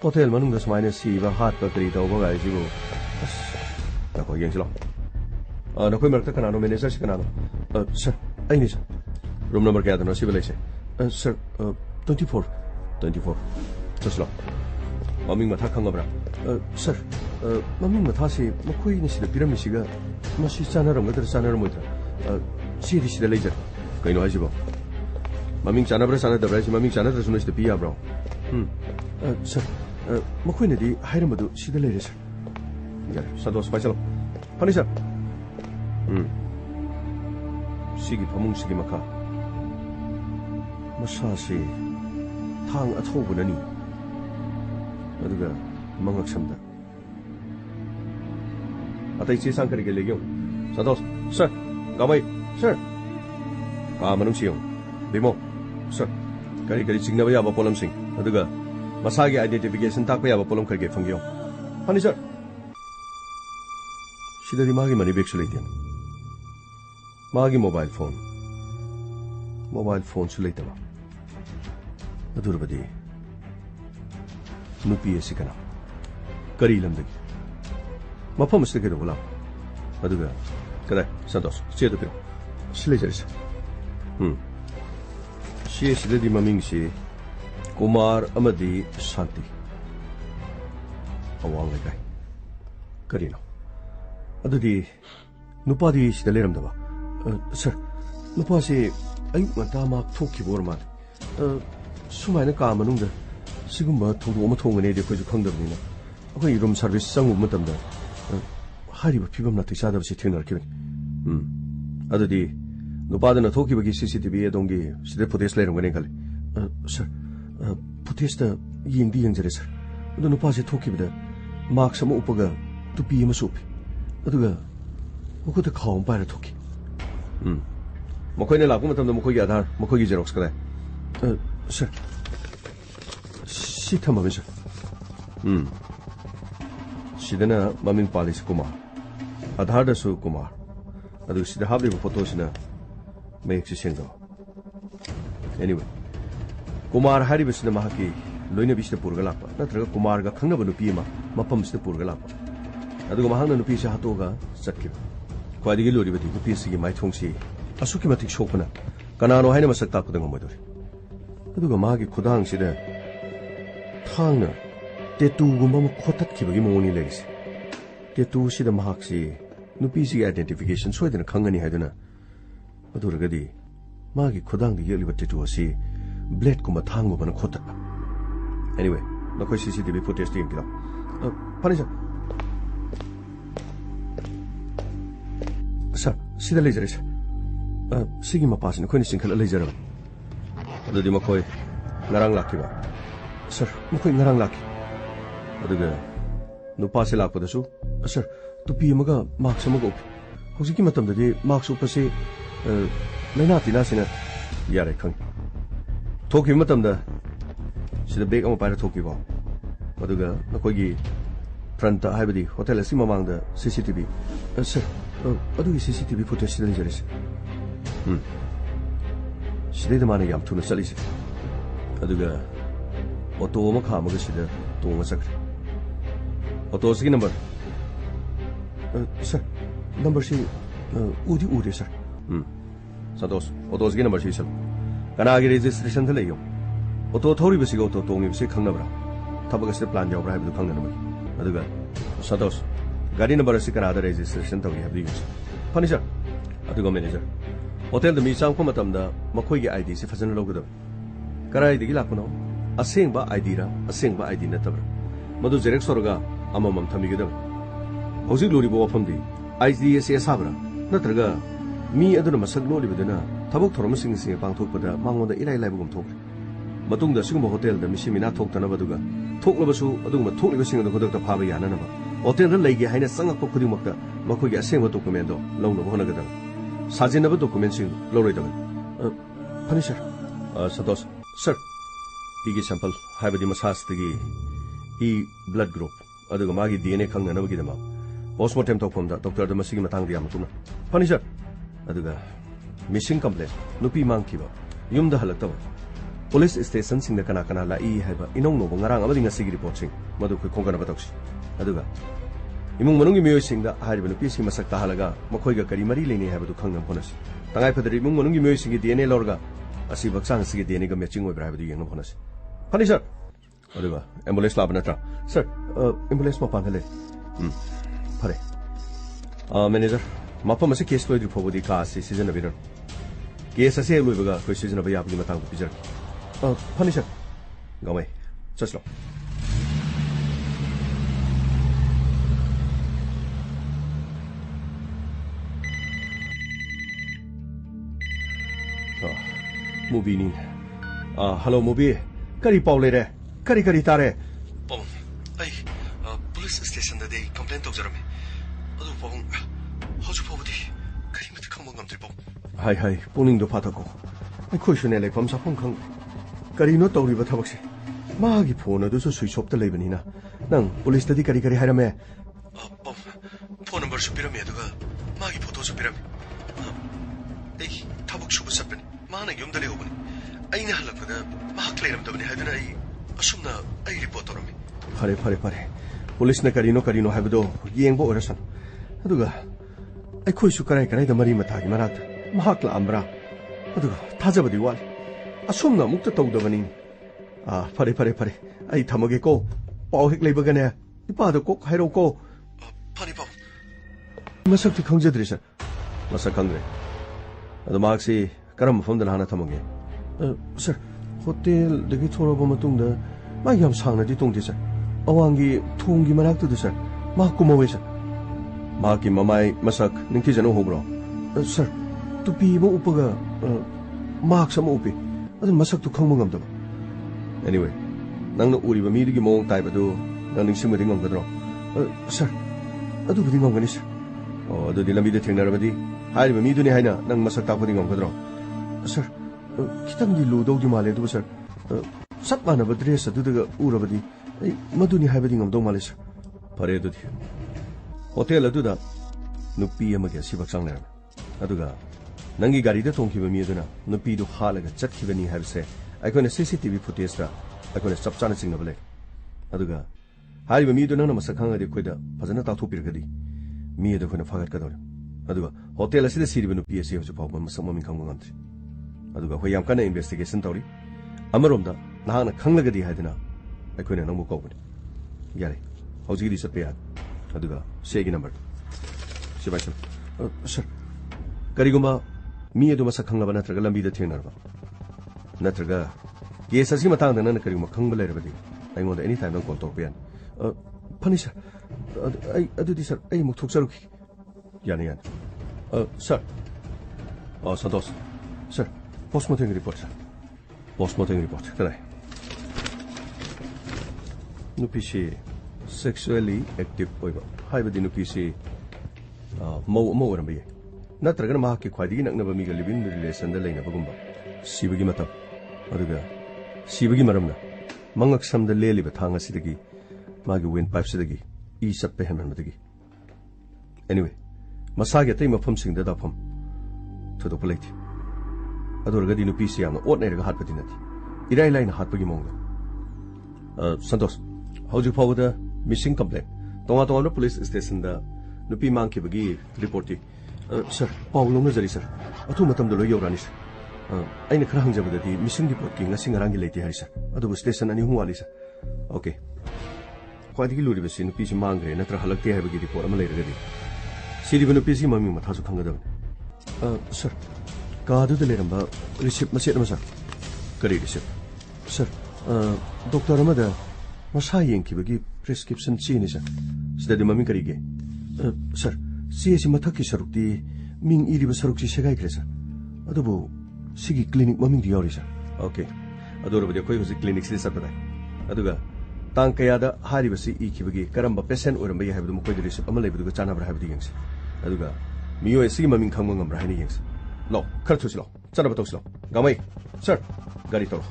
ꯍꯣꯇꯦꯜ ꯃꯅꯨꯡꯗ ꯁꯨꯃꯥꯏꯅ ꯁꯤꯕ ꯍꯥꯠꯄ ꯀꯔꯤ ꯇꯧꯕ ꯒꯥꯏꯁꯤꯕꯨ ꯑꯁ ꯉꯥꯏꯈꯣ ꯌꯦꯡꯁꯤ ꯂꯥꯛꯑꯣ ꯅꯈꯣꯏ ꯃꯔꯛꯇ ꯀꯅꯥꯅꯣ ꯃꯦꯅꯦꯖꯔꯁꯤ ꯀꯅꯥꯅꯣ ꯁꯥꯔ ꯑꯩꯅꯤ ꯁꯥꯔ ꯔꯨꯝ ꯅꯝꯕꯔ ꯀꯌꯥꯗꯅꯣ ꯁꯤꯕ ꯂꯩꯁꯦ ꯁꯥꯔ 24 ꯆꯠꯁꯤ ꯂꯥꯛꯑꯣ ꯃꯃꯤꯡ ꯃꯊꯥ ꯈꯪꯉꯕ꯭ꯔꯥ ꯁꯥꯔ ꯃꯃꯤꯡ ꯃꯊꯥꯁꯤ ꯃꯈꯣꯏꯅ ꯁꯤꯗ ꯄꯤꯔꯝꯃꯤꯁꯤꯒ ꯃꯁꯤ ꯆꯥꯟꯅꯔꯝꯒꯗ꯭ꯔꯥ ꯆꯥꯟꯅꯔꯝꯃꯣꯏꯗ꯭ꯔꯥ ꯁꯤꯗꯤ ꯁꯤꯗ ꯂꯩꯖꯔꯦ ꯀꯩꯅꯣ ꯍꯥꯏꯁꯤꯕꯣ ꯃꯃꯤꯡ ꯆꯥꯟꯅꯕ꯭ꯔꯥ ꯆꯥꯟꯅꯗꯕ꯭ꯔꯥ ꯍꯥꯏꯁꯤ ꯃꯃꯤꯡ ꯆꯥꯟꯅꯗ꯭ꯔꯁꯨ ꯅꯣꯏ ꯁꯤꯗ ꯄꯤ ꯌꯥꯕ꯭ꯔꯣ ꯁꯥꯔ ꯃꯈꯣꯏꯅꯗꯤ ꯍꯥꯏꯔꯝꯕꯗꯨ ꯁꯤꯗ ꯂꯩꯔꯦ ꯁꯥꯔ ꯌꯥꯔꯦ ꯁꯟꯇꯣꯁ ꯄꯥꯏꯁꯜꯂꯣ ꯐꯅꯤ ꯁꯥꯔ ꯁꯤꯒꯤ ꯐꯃꯨꯡꯁꯤꯒꯤ ꯃꯈꯥ ꯃꯁꯥꯁꯤ ꯊꯥꯡ ꯑꯊꯧꯕꯅꯅꯤ ꯑꯗꯨꯒ ꯃꯉꯛꯁꯝꯗ ꯑꯇꯩ ꯆꯦ ꯆꯥꯡ ꯀꯔꯤ ꯀꯔꯤ ꯂꯩꯒꯦ ꯁꯟꯇꯣꯁ ꯁꯥꯔ ꯒꯥꯃꯩ ꯁꯥꯔ ꯃꯅꯨꯡꯁꯤ ꯌꯦꯡꯉꯨ ꯕꯤꯃꯣ ꯁꯥꯔ ꯀꯔꯤ ꯀꯔꯤ ꯆꯤꯡꯅꯕ ꯌꯥꯕ ꯄꯣꯠꯂꯝꯁꯤꯡ ꯑꯗꯨꯒ ꯃꯁꯥꯒꯤ ꯑꯥꯏꯗꯦꯟꯇꯤꯐꯤꯀꯦꯁꯟ ꯇꯥꯛꯄ ꯌꯥꯕ ꯄꯣꯠꯂꯝ ꯀꯔꯤ ꯀꯔꯤ ꯐꯪꯒꯦ ꯐꯅꯤ ꯁꯥꯔ ꯁꯤꯗꯗꯤ ꯃꯥꯒꯤ ꯃꯅꯤ ꯕꯦꯒꯁꯨ ꯂꯩꯇꯦ ꯃꯥꯒꯤ ꯃꯣꯕꯥꯏꯜ ꯐꯣꯟꯁꯨ ꯂꯩꯇꯕ ꯑꯗꯨꯔꯕꯗꯤ ꯅꯨꯄꯤ ꯑꯁꯤ ꯀꯅꯥ ꯀꯔꯤ ꯂꯝꯗꯒꯤ ꯃꯐꯝ ꯑꯁꯤꯗ ꯀꯩꯗꯧꯕ ꯂꯥꯛꯄ ꯑꯗꯨꯒ ꯀꯗꯥꯏ ꯁꯟꯇꯣꯁ ꯆꯦꯗꯨ ꯄꯤꯔꯣ ꯁꯤ ꯂꯩꯖꯔꯦ ꯁꯥꯔ ꯆꯦ ꯑꯁꯤꯗꯗꯤ ꯃꯃꯤꯡꯁꯤ ꯀꯨꯃꯥꯔ ꯑꯃꯗꯤ ꯁꯥꯟꯇꯤ ꯑꯋꯥꯡ ꯂꯩꯀꯥꯏ ꯀꯔꯤꯅꯣ ꯑꯗꯨꯗꯤ ꯅꯨꯄꯥꯗꯤ ꯁꯤꯗ ꯂꯩꯔꯝꯗꯕ ꯁꯥꯔ ꯅꯨꯄꯥꯁꯤ ꯑꯌꯨꯛ ꯉꯟꯇꯥ ꯃꯍꯥꯛ ꯊꯣꯛꯈꯤꯕ ꯑꯣꯏꯔ ꯃꯥꯜꯂꯦ ꯁꯨꯃꯥꯏꯅ ꯀꯥ ꯃꯅꯨꯡꯗ ꯁꯤꯒꯨꯝꯕ ꯊꯧꯗꯣꯛ ꯑꯃ ꯊꯣꯡꯒꯅꯤꯗꯤ ꯑꯩꯈꯣꯏꯁꯨ ꯈꯪꯗꯕꯅꯤꯅ ꯑꯩꯈꯣꯏ ꯔꯨꯝ ꯁꯥꯔꯚꯤꯁ ꯆꯪꯉꯨꯕ ꯃꯇꯝꯗ ꯍꯥꯏꯔꯤꯕ ꯐꯤꯕꯝ ꯅꯥꯇꯩ ꯆꯥꯗꯕꯁꯤ ꯊꯦꯡꯅꯔꯛꯈꯤꯕꯅꯤ ꯑꯗꯨꯗꯤ ꯅꯨꯄꯥꯗꯨꯅ ꯊꯣꯛꯈꯤꯕꯒꯤ CCTV ꯑꯗꯣꯝꯒꯤ ꯁꯤꯗ ꯐꯨꯇꯦꯖ ꯂꯩꯔꯝꯒꯅꯤ ꯈꯜꯂꯤ ꯁꯥꯔ ꯐꯨꯇꯦꯖꯇ ꯌꯦꯡꯖꯔꯦ ꯁꯥꯔ ꯑꯗꯨ ꯅꯨꯄꯥꯁꯤ ꯊꯣꯛꯈꯤꯕꯗ ꯃꯥꯛꯁ ꯑꯃ ꯎꯞꯄꯒ ꯇꯨꯄꯤ ꯑꯃꯁꯨ ꯎꯞꯄꯤ ꯑꯗꯨꯒ ꯃꯈꯨꯠꯇ ꯈꯥꯎ ꯑꯃ ꯄꯥꯏꯔ ꯊꯣꯛꯈꯤ ꯃꯈꯣꯏꯅ ꯂꯥꯛꯄ ꯃꯇꯝꯗ ꯃꯈꯣꯏꯒꯤ ꯑꯙꯥꯔ ꯃꯈꯣꯏꯒꯤ ꯖꯦꯔꯣꯛꯁ ꯀꯗꯥꯏ ꯁꯥꯔ ꯁꯤ ꯊꯝꯃꯃꯤ ꯁꯥꯔ ꯁꯤꯗꯅ ꯃꯃꯤꯡ ꯄꯥꯜꯂꯤꯁꯤ ꯀꯨꯃꯥꯔ ꯑꯙꯥꯔꯗꯁꯨ ꯀꯨꯃꯥꯔ ꯑꯗꯨꯒ ꯁꯤꯗ ꯍꯥꯞꯂꯤꯕ ꯐꯣꯇꯣꯁꯤꯅ ꯃꯌꯦꯛꯁꯤ ꯁꯦꯡꯗꯕ ꯑꯦꯅꯤꯋꯦ ꯀꯨꯃꯥꯔ ꯍꯥꯏꯔꯤꯕꯁꯤꯅ ꯃꯍꯥꯛꯀꯤ ꯂꯣꯏꯅꯕꯤꯁꯤꯗ ꯄꯨꯔꯒ ꯂꯥꯛꯄ ꯅꯠꯇ꯭ꯔꯒ ꯀꯨꯃꯥꯔꯒ ꯈꯪꯅꯕ ꯅꯨꯄꯤ ꯑꯃ ꯃꯐꯝꯁꯤꯗ ꯄꯨꯔꯒ ꯂꯥꯛꯄ ꯑꯗꯨꯒ ꯃꯍꯥꯛꯅ ꯅꯨꯄꯤꯁꯤ ꯍꯥꯠꯇꯣꯛꯑꯒ ꯆꯠꯈꯤꯕ ꯈ꯭ꯋꯥꯏꯗꯒꯤ ꯂꯨꯔꯤꯕꯗꯤ ꯅꯨꯄꯤ ꯑꯁꯤꯒꯤ ꯃꯥꯏꯊꯣꯡꯁꯤ ꯑꯁꯨꯛꯀꯤ ꯃꯇꯤꯛ ꯁꯣꯛꯄꯅ ꯀꯅꯥꯅꯣ ꯍꯥꯏꯅ ꯃꯁꯛ ꯇꯥꯛꯄꯗ ꯉꯝꯃꯣꯏꯗꯧꯔꯤ ꯑꯗꯨꯒ ꯃꯥꯒꯤ ꯈꯨꯗꯥꯡꯁꯤꯗ ꯊꯥꯡꯅ ꯇꯦꯇꯨꯒꯨꯝꯕ ꯑꯃ ꯈꯣꯠꯇꯠꯈꯤꯕꯒꯤ ꯃꯑꯣꯡꯅꯤ ꯂꯩꯔꯤꯁꯦ tattoo sida mahak si nupi si identification soidana khangani haiduna aduragadi magi khudang di yeliba tattoo si blade kuma thangba bana khota anyway nakoi CCTV footage team kila pani sir sida lejare sir sigi mapasina khoi ni singkhala lejara adudi makoi ngarang lakhiba sir makoi ngarang lakhi aduga nupa se lakpada su sir tupi amaga marks amaga up hojiki matamdadi marks upase laina tina sina yare khang thoki matamda sida bag ama paira thoki ba aduga nakoigi front haibadi hotel asi mamangda CCTV sir adugi CCTV footage sida lejare sida mana yam thuna salisi aduga auto ma khamaga sida tonga sakre auto si number sir number si udi sir Santos auto si number si sir kana gi registration thale yo auto thori basi go auto tongi basi khangna bra thabaga se plan jaw bra habi khangna na aduga Santos gari number si kana da registration tawgi habi pani sir aduga manager hotel da mi sang ko matam da makoi gi ID si fazana logda karai digi lakno aseng ba ID ra aseng ba ID na tabra madu xerox sorga amamam thamigida hojik lori bo famdi IDS sabra natraga mi aduna masak loli bidana thabok thorom sing sing pangthok pada mangoda ilai lai bugum thok matungda sigum hotel da misimina thok tana baduga thoklebasu aduma thokliba sing da khodak ta phaba yana na ba hotel da leige haina sangak ko khudi makta makoi gi aseng ba document do longno hona gada sajin ba document sing loroi da pani sir Santos sir igi sample haibadi masas tagi e blood group aduga magi DNA khangna na bagidama postmortem tokpomda doctor da masigi matang di amtuna pani sir aduga missing complaint nupi mangkiba yumda halaktaba police station singda kana kana la I haiba inong no ngarang amadi ngasigi report sing madu khoi khongana batoksi aduga imung manungi miyoi singda haiba nupi sing masak ta halaga makhoi ga kari mari leini haiba du khangnam phonasi tangai phadari imung manungi miyoi singi DNA lorga asi baksang sigi DNA ga matching oi bra haiba du yengna phonasi pani sir aduga ambulance lab natra sir ambulance ma panghale phare manager mapam ase case loi phobodi ka asi season abiran case ase loi baga koi season abaya apni matang pijar pani sir gamai chaslo movie ni hello movie kari paule re kari tare pong ai police station da dei complaint tok jarame adu pong hoju pobudi kari mat khang ngam tri pong hai poning do pata ko ai khoi shune le pam sa pong khang kari no tori ba thabak se ma gi phone adu so switch off ta leibani na nang police da di kari hairame pong phone number su pirame adu ga ma gi photo su pirame ei thabak su ba sapani mana yum da le obani aina halakada ma claim da bani hadana ai asumna ai report torami phare police na karino habdo yengbo orasan aduga ai khoi su karai da mari matha gi marak mahak la amra aduga thajabadi wal asumna mukta tawdabani phare ai thamage ko paw hek leibaga ne ipa da ko hairo ko phare paw masak ti khangjadri sir masak khangre adu maksi karam phomda hana thamage sir hotel dagi thoraba matungda ma yam sangna di tongde sir awangi thonggi manak tu sir ma kumawe sir ma ki mamai masak ningki jano hobro sir tupi mo upaga mark sama upi adu masak tu khangmo ngamda anyway nangna uriba mi digi mong tai badu nang ning simari ngam gadro sir adu budi ngam gani sir adu di lambi de thengnarabadi hairiba mi duni haina nang masak ta budi ngam gadro sir kitang di ludo di male du sir sat mana ba dress adu daga urabadi ai maduni haibadi ngam do male sir pare du di hotel adu da nupi amage sibak sangne aduga nangi gari da tongkiba mi aduna nupi du halaga chatkibani habse aikone CCTV footage da aikone chapchana singnabale aduga hariba mi du nang masakhang ade khoida fajana ta thopirgadi mi adu khona fagat kador aduga hotel asida siriba nupi ase hoju pawba masamami khangma ngamtri aduga hoi yam kana investigation tori amaromda nahana khanglagadi haidina aikone nangmu kawbani yare hojigi di satpe aduga segi number sibaisha sir kariguma mi adu masak khanglaba natraga lambi da thenarba natraga case asi matang da nan kariguma khangba leirabadi aingonda anytime nang call torpa yan phani sir adudi sir ai muk thoksaruki yani sir Santos sir postmortem report sir postmortem report kanai nupisi sexually active oiba haibadi nupisi mau orambi natraga ma ki khwaidi naknaba mi ga living relation da leina bagumba sibagi matam aduga sibagi maramna mangak samda leli ba thanga sidagi magi wind pipe sidagi I sappe hemen madagi anyway masage tay mafam singda da pham thodo plate adurga dinu pisi amna otne raga hatpati nati irai laina hatpagi mongda Santos howju pawda missing complaint tonga police station da nupi mangki bagi reporti sir pawlong na jari sir atu matam do lo yorani sir aina khara hangjabadadi missing report ki ngasi ngarangi leiti hari sir adu station ani huwali sir okay khwaidi luri basi nupi si mangre natra halakte haibagi report ama leiragadi siriba nupi si mami mathasu khangadabani sir kaadu de leramba receipt maset ma sir kari receipt sir doctor amada masa yengkibagi prescription chini sir sidadi mami karige sir si mathaki sarukti ming iriba sarukchi segai kre sir adubu sigi clinic maming di yori sir okay adorabadi koi hosi clinic si sabadai aduga tang kayada haribasi ikibagi karamba patient oramba ya habdu mokoi receipt ama lebudu chanabra habdi yengsi aduga miyo sigi maming khangma ngamra hani yengsi lo kharthusi lo chanaba toksi lo gamai sir gari toro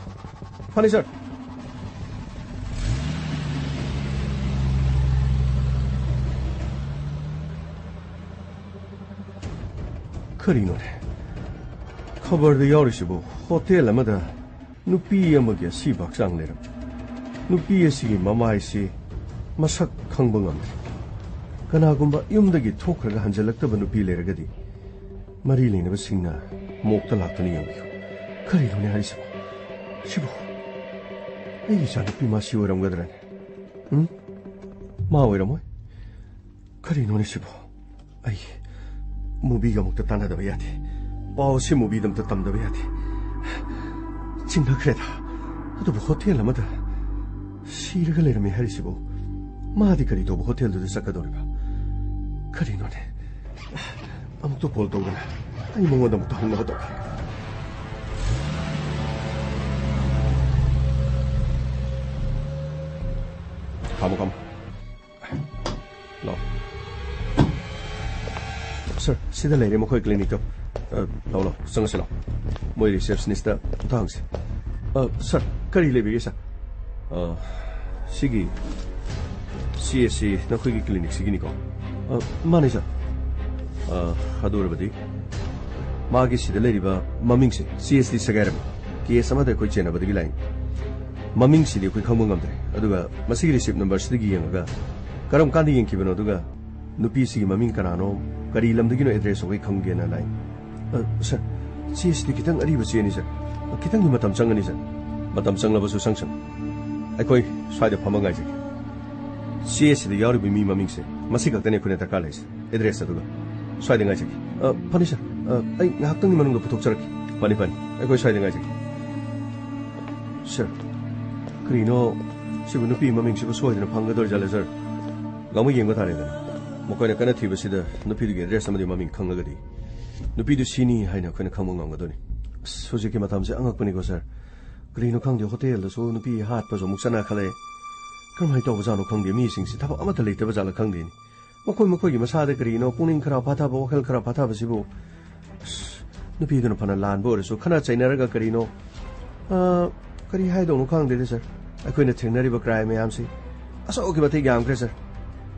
fani sir Karinore khabar da yaurisibo hotel amada nupi amagi si baksang leram nupi asi mamai si masak khangba ngamri kanagumba yumdagi thokraga hanjalaktaba nupi leragadi mari lenaba singna mokta laktani yambiyo karinone harisibo sibo ei sa nupi masi oramgadrane ma oiramoi karinone sibo ai Mubiga mukta tana da bayati. Pao si mubi dam ta tam da bayati. Chingna kreda. Ado bu hotel amada. Sirga lera me harisibo. Maadi kari do bu hotel do sakadoriba. Kari no ne. Amuk to pol dogana. Ai mongo da mukta hanga hodo. Come. No. Sir, sida lady mo koi clinic to. No, sanga moi receptionist da thanks. Sir, kari lebi sa. Sigi CSC na koi clinic sigi ni ko. Mani sir. Hadurabadi. Magi sida lady ba maming si CSD sagaram. Ki sama da koi chena badagi line. Maming si koi khangmang amdre. Aduga masigi receipt number sigi yanga. Karam kandi yang kibano aduga nupi sigi maming kanano kari lamdagino address oi khangge na lai sir CSD kitang ariba cheni sir kitang matam changani sir matam changlaba su sangsang akoi swaida phamangai ji CSD yari mi maming se masi gaktane khune ta kalai address aduga swaida ngai ji phani sir ai ngaktang manung da puthok charaki pani akoi swaida ngai ji sir krino sibu nupi maming sibu swaida phanggador jale sir gamu yengba thare da Mokoina kana thibasida nupidugi address amadi maming khangagadi nupidu sini haina khona khamang ngamgadoni sojiki matamse angakpani ko sir grino khangde hotel da so nupi hat pa so muksana khale kamai to bajano khangde mi singsi thaba amata leite bajala khangde ni mokoi gi masada grino puning khara phatha bo khel khara phatha basibu nupi dun phana lan bo so khana chainara ga grino kari hai do no khangde sir akoina thengnari ba crime yamsi aso ki bathi gam kre sir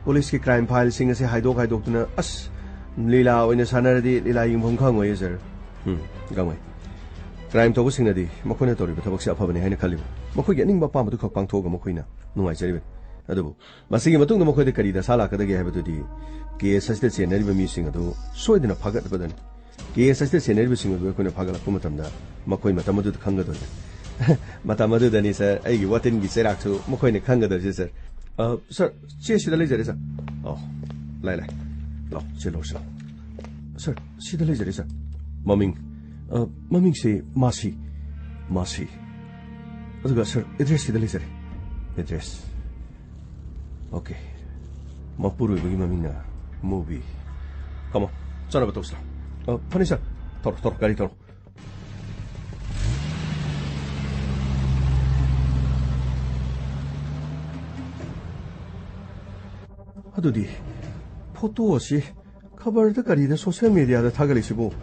Police ki crime file singa se haidok tuna as lila oina sanaradi lila yingphom khangoi sir gamai crime to singa di makhoina tori bathabak se aphabani haina khali makhoi ge ningba pam du khak pang thoga makhoina nungai charibe adu masigi matung da makhoi de kari da sala ka da ge habatu di ke sasde chenari ba mi singa do soidina phagat badan ke sasde chenari ba singa do koina phagala kumatam da makhoi matam du khanga do matam du da ni sir ai gi watin gi serak su makhoi ne khanga do sir sir, CSC da leisure sir. Oh, lai. Lao, chelo. Sir, sida lejare sir. Maming se Masi. Aduga sir, address sida lejare. Address. Okay. Mapuru ibagi maming na movie. Come on, sana ba tosla? Pani sir. Tor, gari tor. Adudi, photo asi cover the gari the social media the tagalisibo.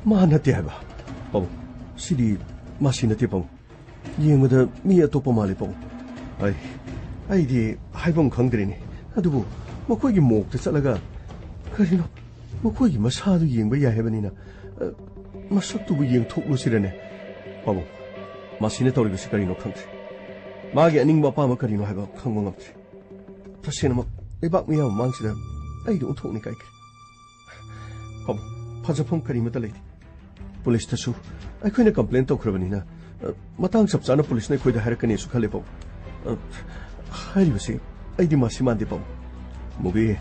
Mana tiaba. Pong, sidi masina tipong. Yeng with the mia topomalipo. Ay di haibong kangdrini. Adubu, makogi mok the salaga. Karino, makogi masadu yeng by yahebanina. Masaktu yeng tok lucirene. Pong, masina toribus carino country. Magi and Ingba Carino have a kangong up. Tasinama, they back me out amongst them. I don't talk Nick. Pong, Pazapong Karimata lady. Police tasu. I couldn't complain to Kravanina. Matang Sapsana police ne could the hurricane to Calipo. How do you say? I did Masimandipom. Mubi.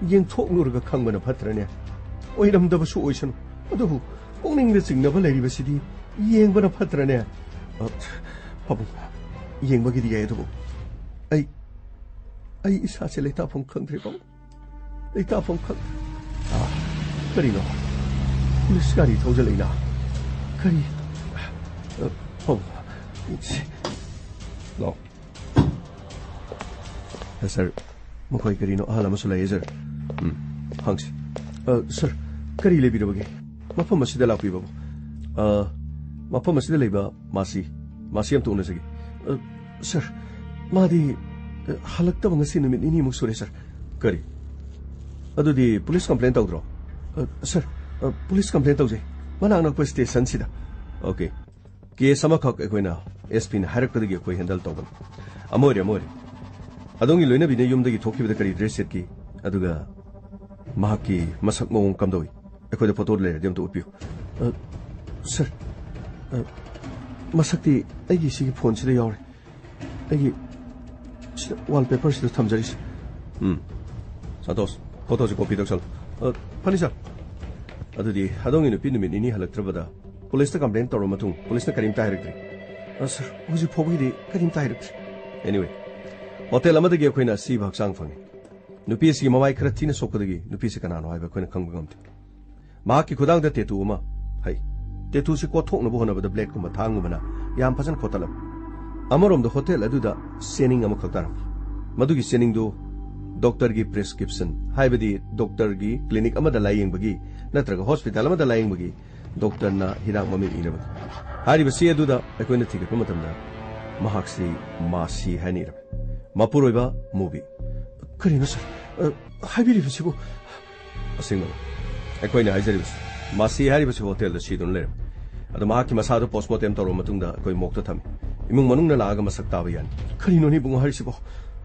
Yen talk Nurga Kangan of Patrania. Wait, I'm double solution. Although, owning the thing never lady city, Yen but a Patrania. Papa, Yen Bagidi edible. I is such a late up on country. Late up on country. Carino. Police Gary told Elena. Carry. It's. No. Sir, Mokoi Carino, Alamasula is there. Hunks. Sir, Carry Lebidogi. Mapamas de la people. Mapamas de Leba, Masiam Tonasagi. Sir, Madi Halakta cinema in Musure, sir. Carry. Ado the police complaint out. Sir, police complaint out. Manano queste sensida. Okay. Ke Samakok Equina, Espin Harakadi Equi handle Togan. Amore. Adongi Luna be the Yum talk with the Kari Dressetki, Aduga Mahaki, Masakmo Kamdoi. Equi the photo later, them to Upu. Sir, Masaki, Egi see points the hour. Egi wallpapers the Tamjaris. Santos, photos copy the Panisa. Adudi, Hadong in opinion in Halaktrabada. Police the complaint or Matung, police the Karim directory. Sir, was it probably Karim directory? Anyway, Hotel Amadagi Quina see Baksang for me. Nupisi Mawai Kratina Sokodi, Nupisakanano, I have a Quina Kangumti. Maki Kodang the Tetuma. Hey, Tetusi Kotonabona with the black Kumatangumana, Yampasan Kotalam. Amorum the hotel Aduda, sending Amokotaram. Madugi sending do Doctor Gi prescription, Hibadi, Doctor Gi, Clinic Amada lying bagi, Natraga Hospital Amada lying bagi. Doctor na hidak mami inab. Hari basi aduda akoina ticket matamda mahaksi Masi hanira. Mapuroiba movie. Karino sir. Habiri basibo. Asingma. Akoina hajaribas. Masi hari basi hotel da sidon le. Ado mahaki masado postmortem toro matungda akoi mokta thami. Imung manung na laaga masak tawa yan. Karino ni bunga harisibo.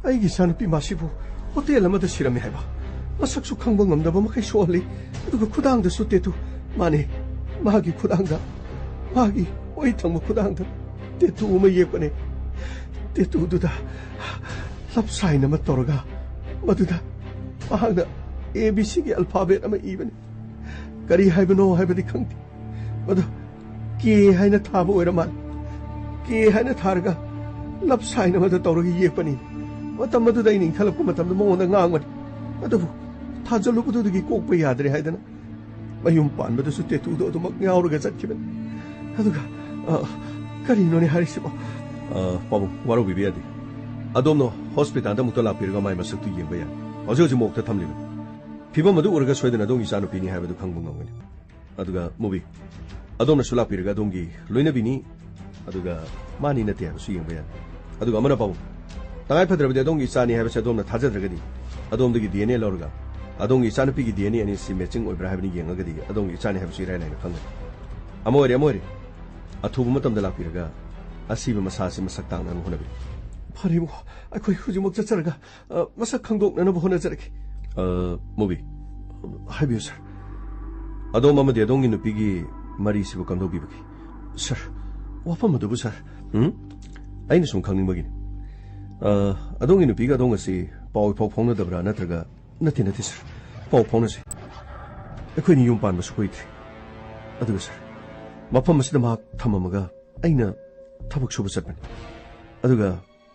Aigi sanupi Masibo. Hotel amada sirami haiba. Masak su khangba ngamdaba makai soali. Aduga khudang da sutetu. Mane. Magi Kudanga, Magi, waiting Kudanga, the two Mayepane, the two Duda, Lapsina Matorga, Maduda, Mahanga, ABC alphabet, I'm even. Gary Habano have the country, but Key Hina Tabo or a man, Key Hina Targa, Lapsina Matorga Yepani, what a Madudaning Telecomatam the Mon and Angwat, but the Tajaluku to the Coke by Adri Haydana. Mayumpan, but the Sutetu to Magnaurgas at Kiven. Aduga, Carino Harisibo. What are we beadi? I don't know, hospital, Damutala Pirga, my Masatu Yabaya. Also, you mock the Tamlin. People Madu Urga Sweden, I don't use an opinion have the Kangungan. Aduga, movie. Adona Sulapirga Dongi, Luinabini, Aduga, Mani Natia, seeing Bayan. Aduga Manapau. The iPad of the Dongi Sani have said on the Tazagadi. I don't think DNA Lorga. I don't get Sanapigi DNA and is matching or having young agadi. I don't get Sani have Sira and Kanga. Amore. A tubumatum de la Pirga. I see Masasi Masatan and Honabi. Paribo, I quite who you mock the Sarga. Masakango and Obonazarek. Movie. Have you, sir? I don't mamma de Dong in the piggy Marisi Bukando Bibaki. Sir, what from the sir? I know some coming begin. I don't in the pig, I don't see Paul Popona de Branatraga. nati sir pau phone se akhoi ni yum pan masu koi thi aduga sir mafam asida ma thamamaga aina thabak suba chatbani aduga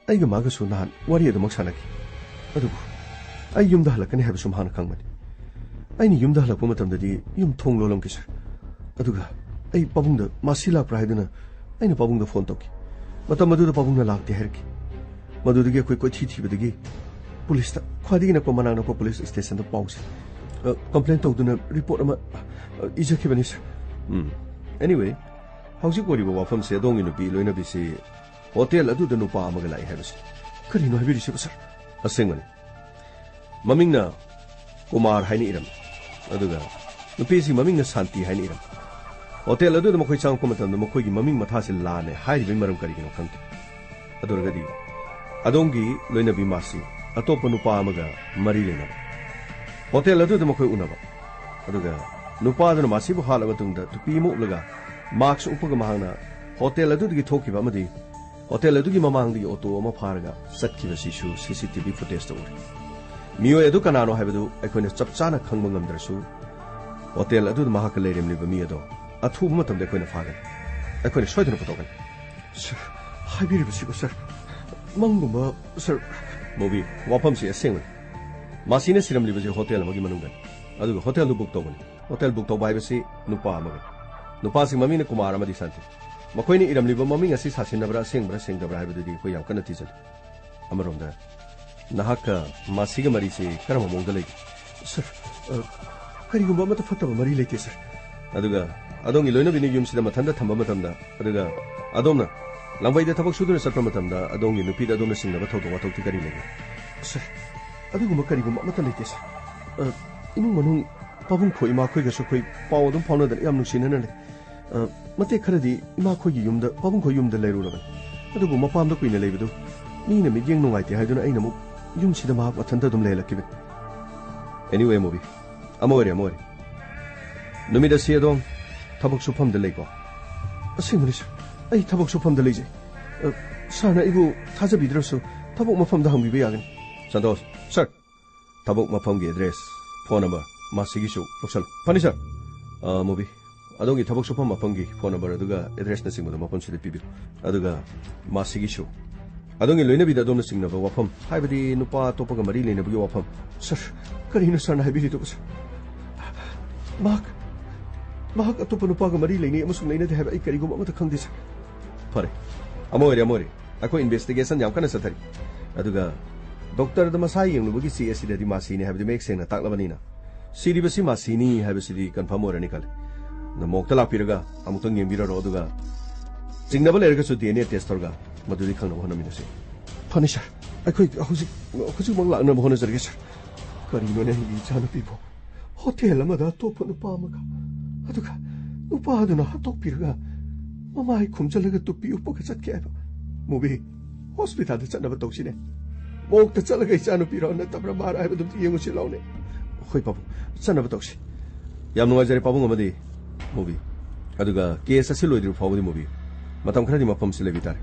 aiga maga su nahan wari adu mak sanaki adugu ai yumda halakani habu sum hana khangmani aini yumda halakpa matamdadi yum thong lolom ki sir aduga ai pabungda masila praiduna aina pabungda phone toki matam maduda pabungna lakte herki madudagi koi koi thi badagi police ta khwadi na ko manang na ko police station da pause complaint tawduna report ama ijaki bani sir anyway hausi ko ribo wafam se dong inu bi loina bi se hotel adu da nupa amaga lai habis kari no habiri se sir asengmani mamingna kumar haini iram aduga nupi si mamingna santi haini iram hotel adu da makoi chang ko matam da makoi gi maming matha se la ne hai bi maram kari gino khangti adurga di adongi loina bi masi atopa nupa amaga mari lena hotel adu da makoi unaba aduga nupa da masi bu hala batungda tupi mu laga marks upaga mahangna hotel adu gi thoki ba madi hotel adu gi mamang di auto ama pharaga sakki ba sisu CCTV footage to miyo edu kanano haibadu aikoina chapchana khangba ngamdrasu hotel adu mahak lerim liba mi ado athu matam de koina fagan aikoina soidana patogan sir haibiri ba sigo sir manguma sir mobi wapam si aseng masina siram liba je hotel amagi manungan adu hotel du book tobani hotel book to bai ba si nupa amaga nupa si mamina kumar amadi santi makoini iram liba maming asi sasinabra sengdabra haibadu di ko yam kana tijal amaronda nahaka masiga mari se karama mongda legi sir karigumba mata fataba mari leke sir aduga adongi loina bini yum sida mathanda thamba matamda aduga adomna lambaida thabak suduna satpa matamda adongi nupi da adomna singna ba thawdo wathawti kari legi sir adugumba karigumba mata leke sir imung manung pabung khoi ma khoi ga su khoi paw dum phawna da yam nusina na le mate kharadi ima khoi gi yumda pabung khoi yumda leiru la adugu mapam da kuina leibidu ni na mi jeng nungai te haiduna aina mu yum sida ma mathanda dum leilakkibe anyway movie amore numida siadong thabak sufam da leiko asingani sir ai thabak sufam da leije sarna ibu thaja bidrasu thabak mafam da hambi yagan santos sir thabak mafam gi address phone number masigi su loksal pani sir movie adongi thabak sufam mafam gi phone number aduga address na singmu mafam sida pibi aduga masigi su adongi loina bida domna singna ba wafam haibadi nupa topaga mari leina bu wafam sir karina sarna haibiri to sir mak atopa nupa ga mari leini amasung leina de haiba ai karigum amata khangdi sir pare amore ako investigation yam kana sathari aduga doctor da masai yeng nubugi CS da di masini haibadi mek sengna taklabani na siri basi masini haibasi confirm ora nikal na mokta lapiraga amutang yembira ro aduga jingna ba lerga su DNA test torga maduri khangna bhana minase phani sir akhoi huji mang lakna bhona jarge sir karino ne hi chana pibo hotel amada topa nupa amaga aduga nupa aduna hatok pirga mamai khumjalaga tupi upaga chatke aba mubi hospital da chana ba toksine mok ta chalaga chana piro na tabra mar ai badum yengu si laune khoi pabu chana ba toksi yam nuwa jare pabu ngamadi mubi aduga case asiloidir fawdi mubi matam khradi mapam sile bitar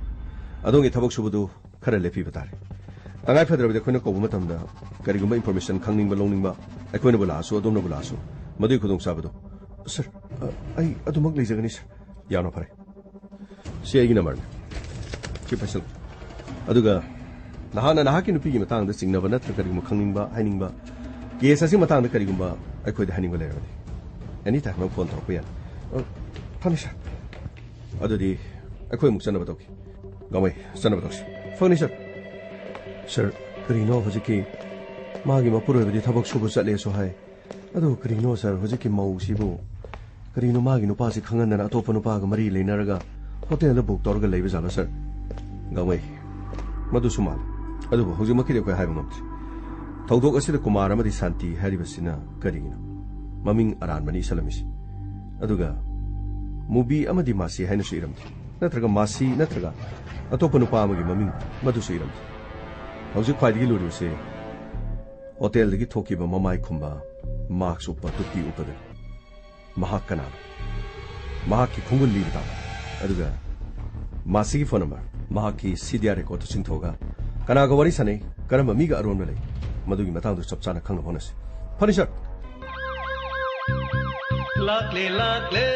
adongi thabak subudu khara lepi batare tangai fadrabde khoina ko matamda karigumba information khangning ba longning ba akoina bula asu adomna bula asu madui khudong sabado sir ai adumak leijagani sir yano pare si ai number ki pasal aduga nahana nahaki nupi gi matang da singna ba natra karigumba khangning ba haining ba case asi matang da karigumba akoi da haning ba lerani any time no phone thok yan phani sir adudi akoi muk chana ba toki gamai chana ba toki phani sir karino hojiki magi mapuro bidi thabak subu chatle so hai adu karino sir hojiki mau sibu karino magi nupa si khangan na atopa nupa ga mari leinaraga hotel da book torga leiba jala sir gamai madu sumal adu hoji makire ko hai bangam thawdok asida kumar amadi santi hari basina karino maming aran mani salamisi aduga movie amadi masi haina siram natraga masi natraga atopa nupa amagi maming madu siram hauji khwaidigi luruse hotel dagi thokiba mamai khumba marks upa tupi upada mahakana mahaki khungul libta aduga masi phone number mahaki CDR record singthoga kana ga wari sane karama mi ga aron lei madugi matang chap chana khangna bonasi furniture Lakle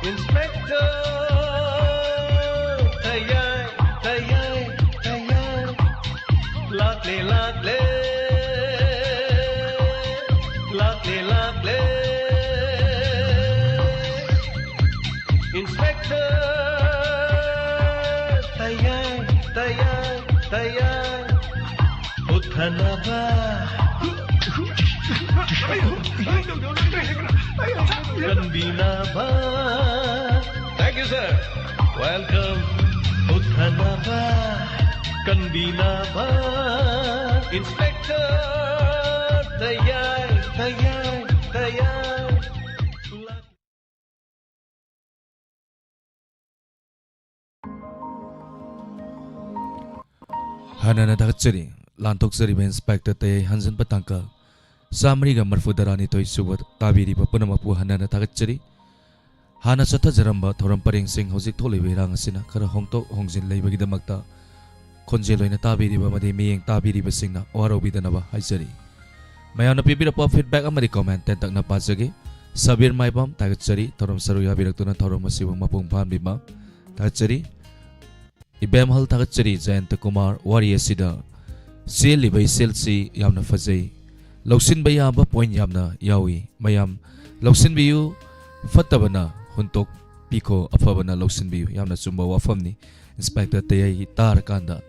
Inspector Tayay Lakle Inspector Tayay Uthana ba Kanbina ba Thank you sir Welcome Uthana ba Kanbina ba Inspector Tayay Hanana Dakachari, Lantoksari Inspector Tay Hansen Patanka, Samriga Marfudarani Toy Subat, Tabiri Papunamapu Hanana Dakachari, Hana Sata Jaramba, Toramparing Sing Hosik Toli Rangasina, Kara Hongto Hongzin Labagidamata, Conjelo in a Tabiri Bamadi meing Tabiri Basina, Oro Bidanaba, Haisari. Mayana Pibira Pop feedback Amari comment, Tentak Napazagi, Sabir Maibam, Takachari, Toram Saruya Biratuna, Toromasibu Mapung Pambiba, Takachari. Ibem hal takachari Jayanta Kumar Warrior Sida Sel Libay Selsi Yamna Fazay Loksin Bayaba Point Yamna Yawi Mayam Loksin Biyu Fatabana Huntok Piko Afabana Loksin Biyu Yamna Sumba Wafamni Inspector Tayay Tarakanda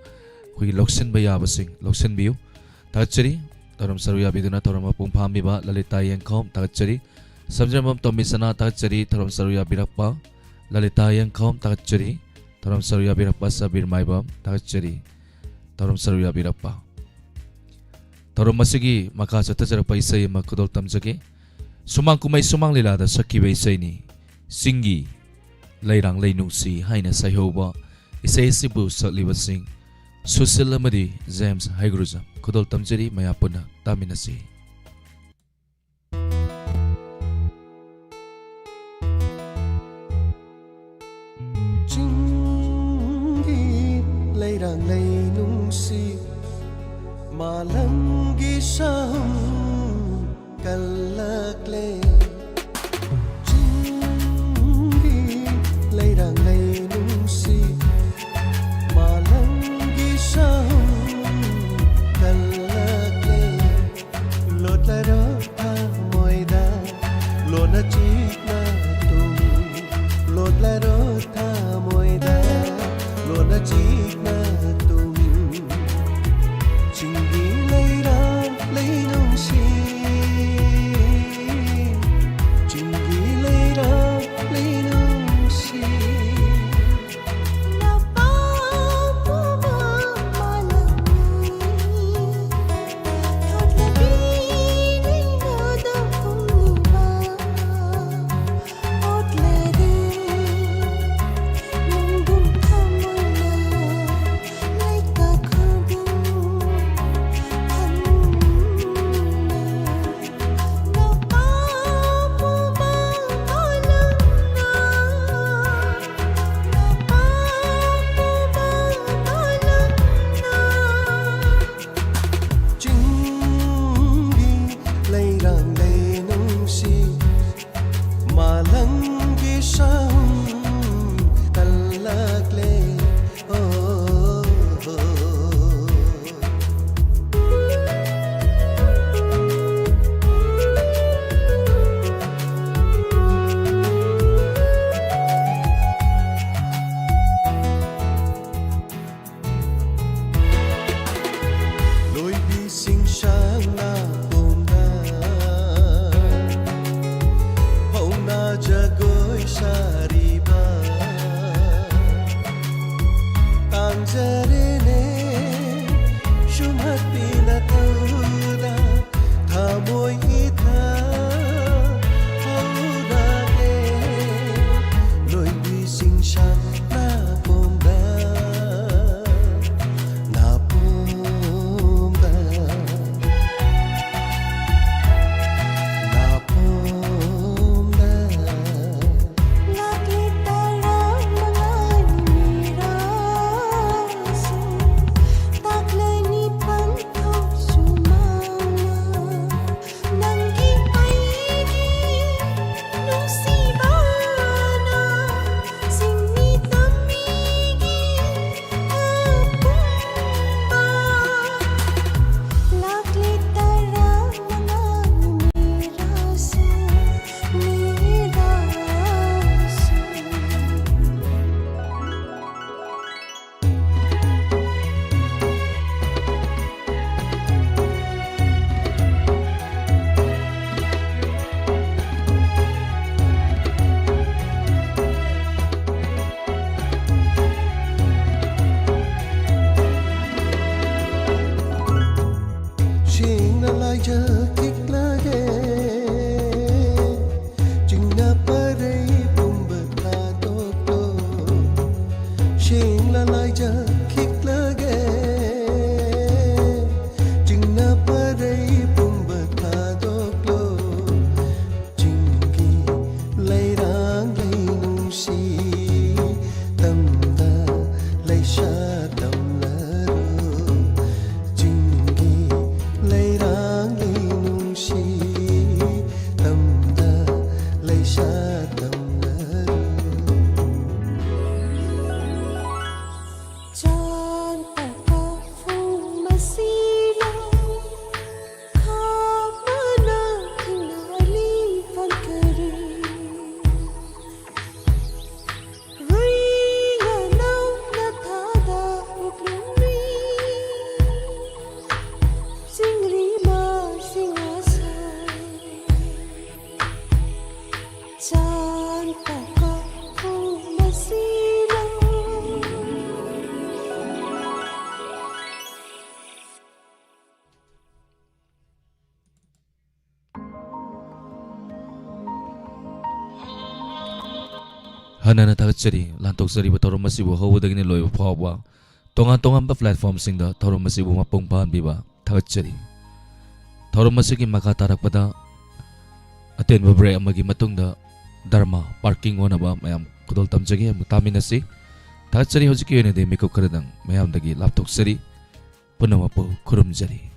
Hui Loksin Bayaba Sing Loksin Biyu Takachari Toram Saruya Biduna Toram Apung Pamiba Lalita Yankom Takachari Samjamam Tomisana Takachari Toram Saruya Birakpa Lalita Yankom Takachari Toram Saruya Birappa Sabir Maibam Takachari Toram Saruya Birappa Toram Masigi Makasa Tajarapa Isay Makudol Tamjagi Sumang Kumay Sumang Lilada Sakiba Isay ni Singi Layrang Laynungsi Haina Sayhoba Isay Sibu Sakliba Sing Susil Amadi James Haigruza Kudol Tamjari Mayapuna Taminasi Layrang laynungsi malangi sahum kalakle Jingi layrang laynungsi malangi sahum kalakle Lotla rotha moida lona chikna tum Lotla rotha moida lona chikna tum Chingi layrang laynungsi Chingi layrang laynungsi चांद तका मसीना Hanana Takachari, Lantokzari Batorum Masibu, Hovodagin Loy of Pogwa, Tonga platform sing the Torum Masibu Mapongpan Biba, Takachari. Torum Masiki Makatarakpada, Aten Vabre Amagi Matunda, Dharma, parking one about Mayam Kudol Tamjagi, Mutaminasi, Takachari Hosiki de Miko Kradang, Mayam Dagi, Laptoksari, Punamapo, Kurumjari.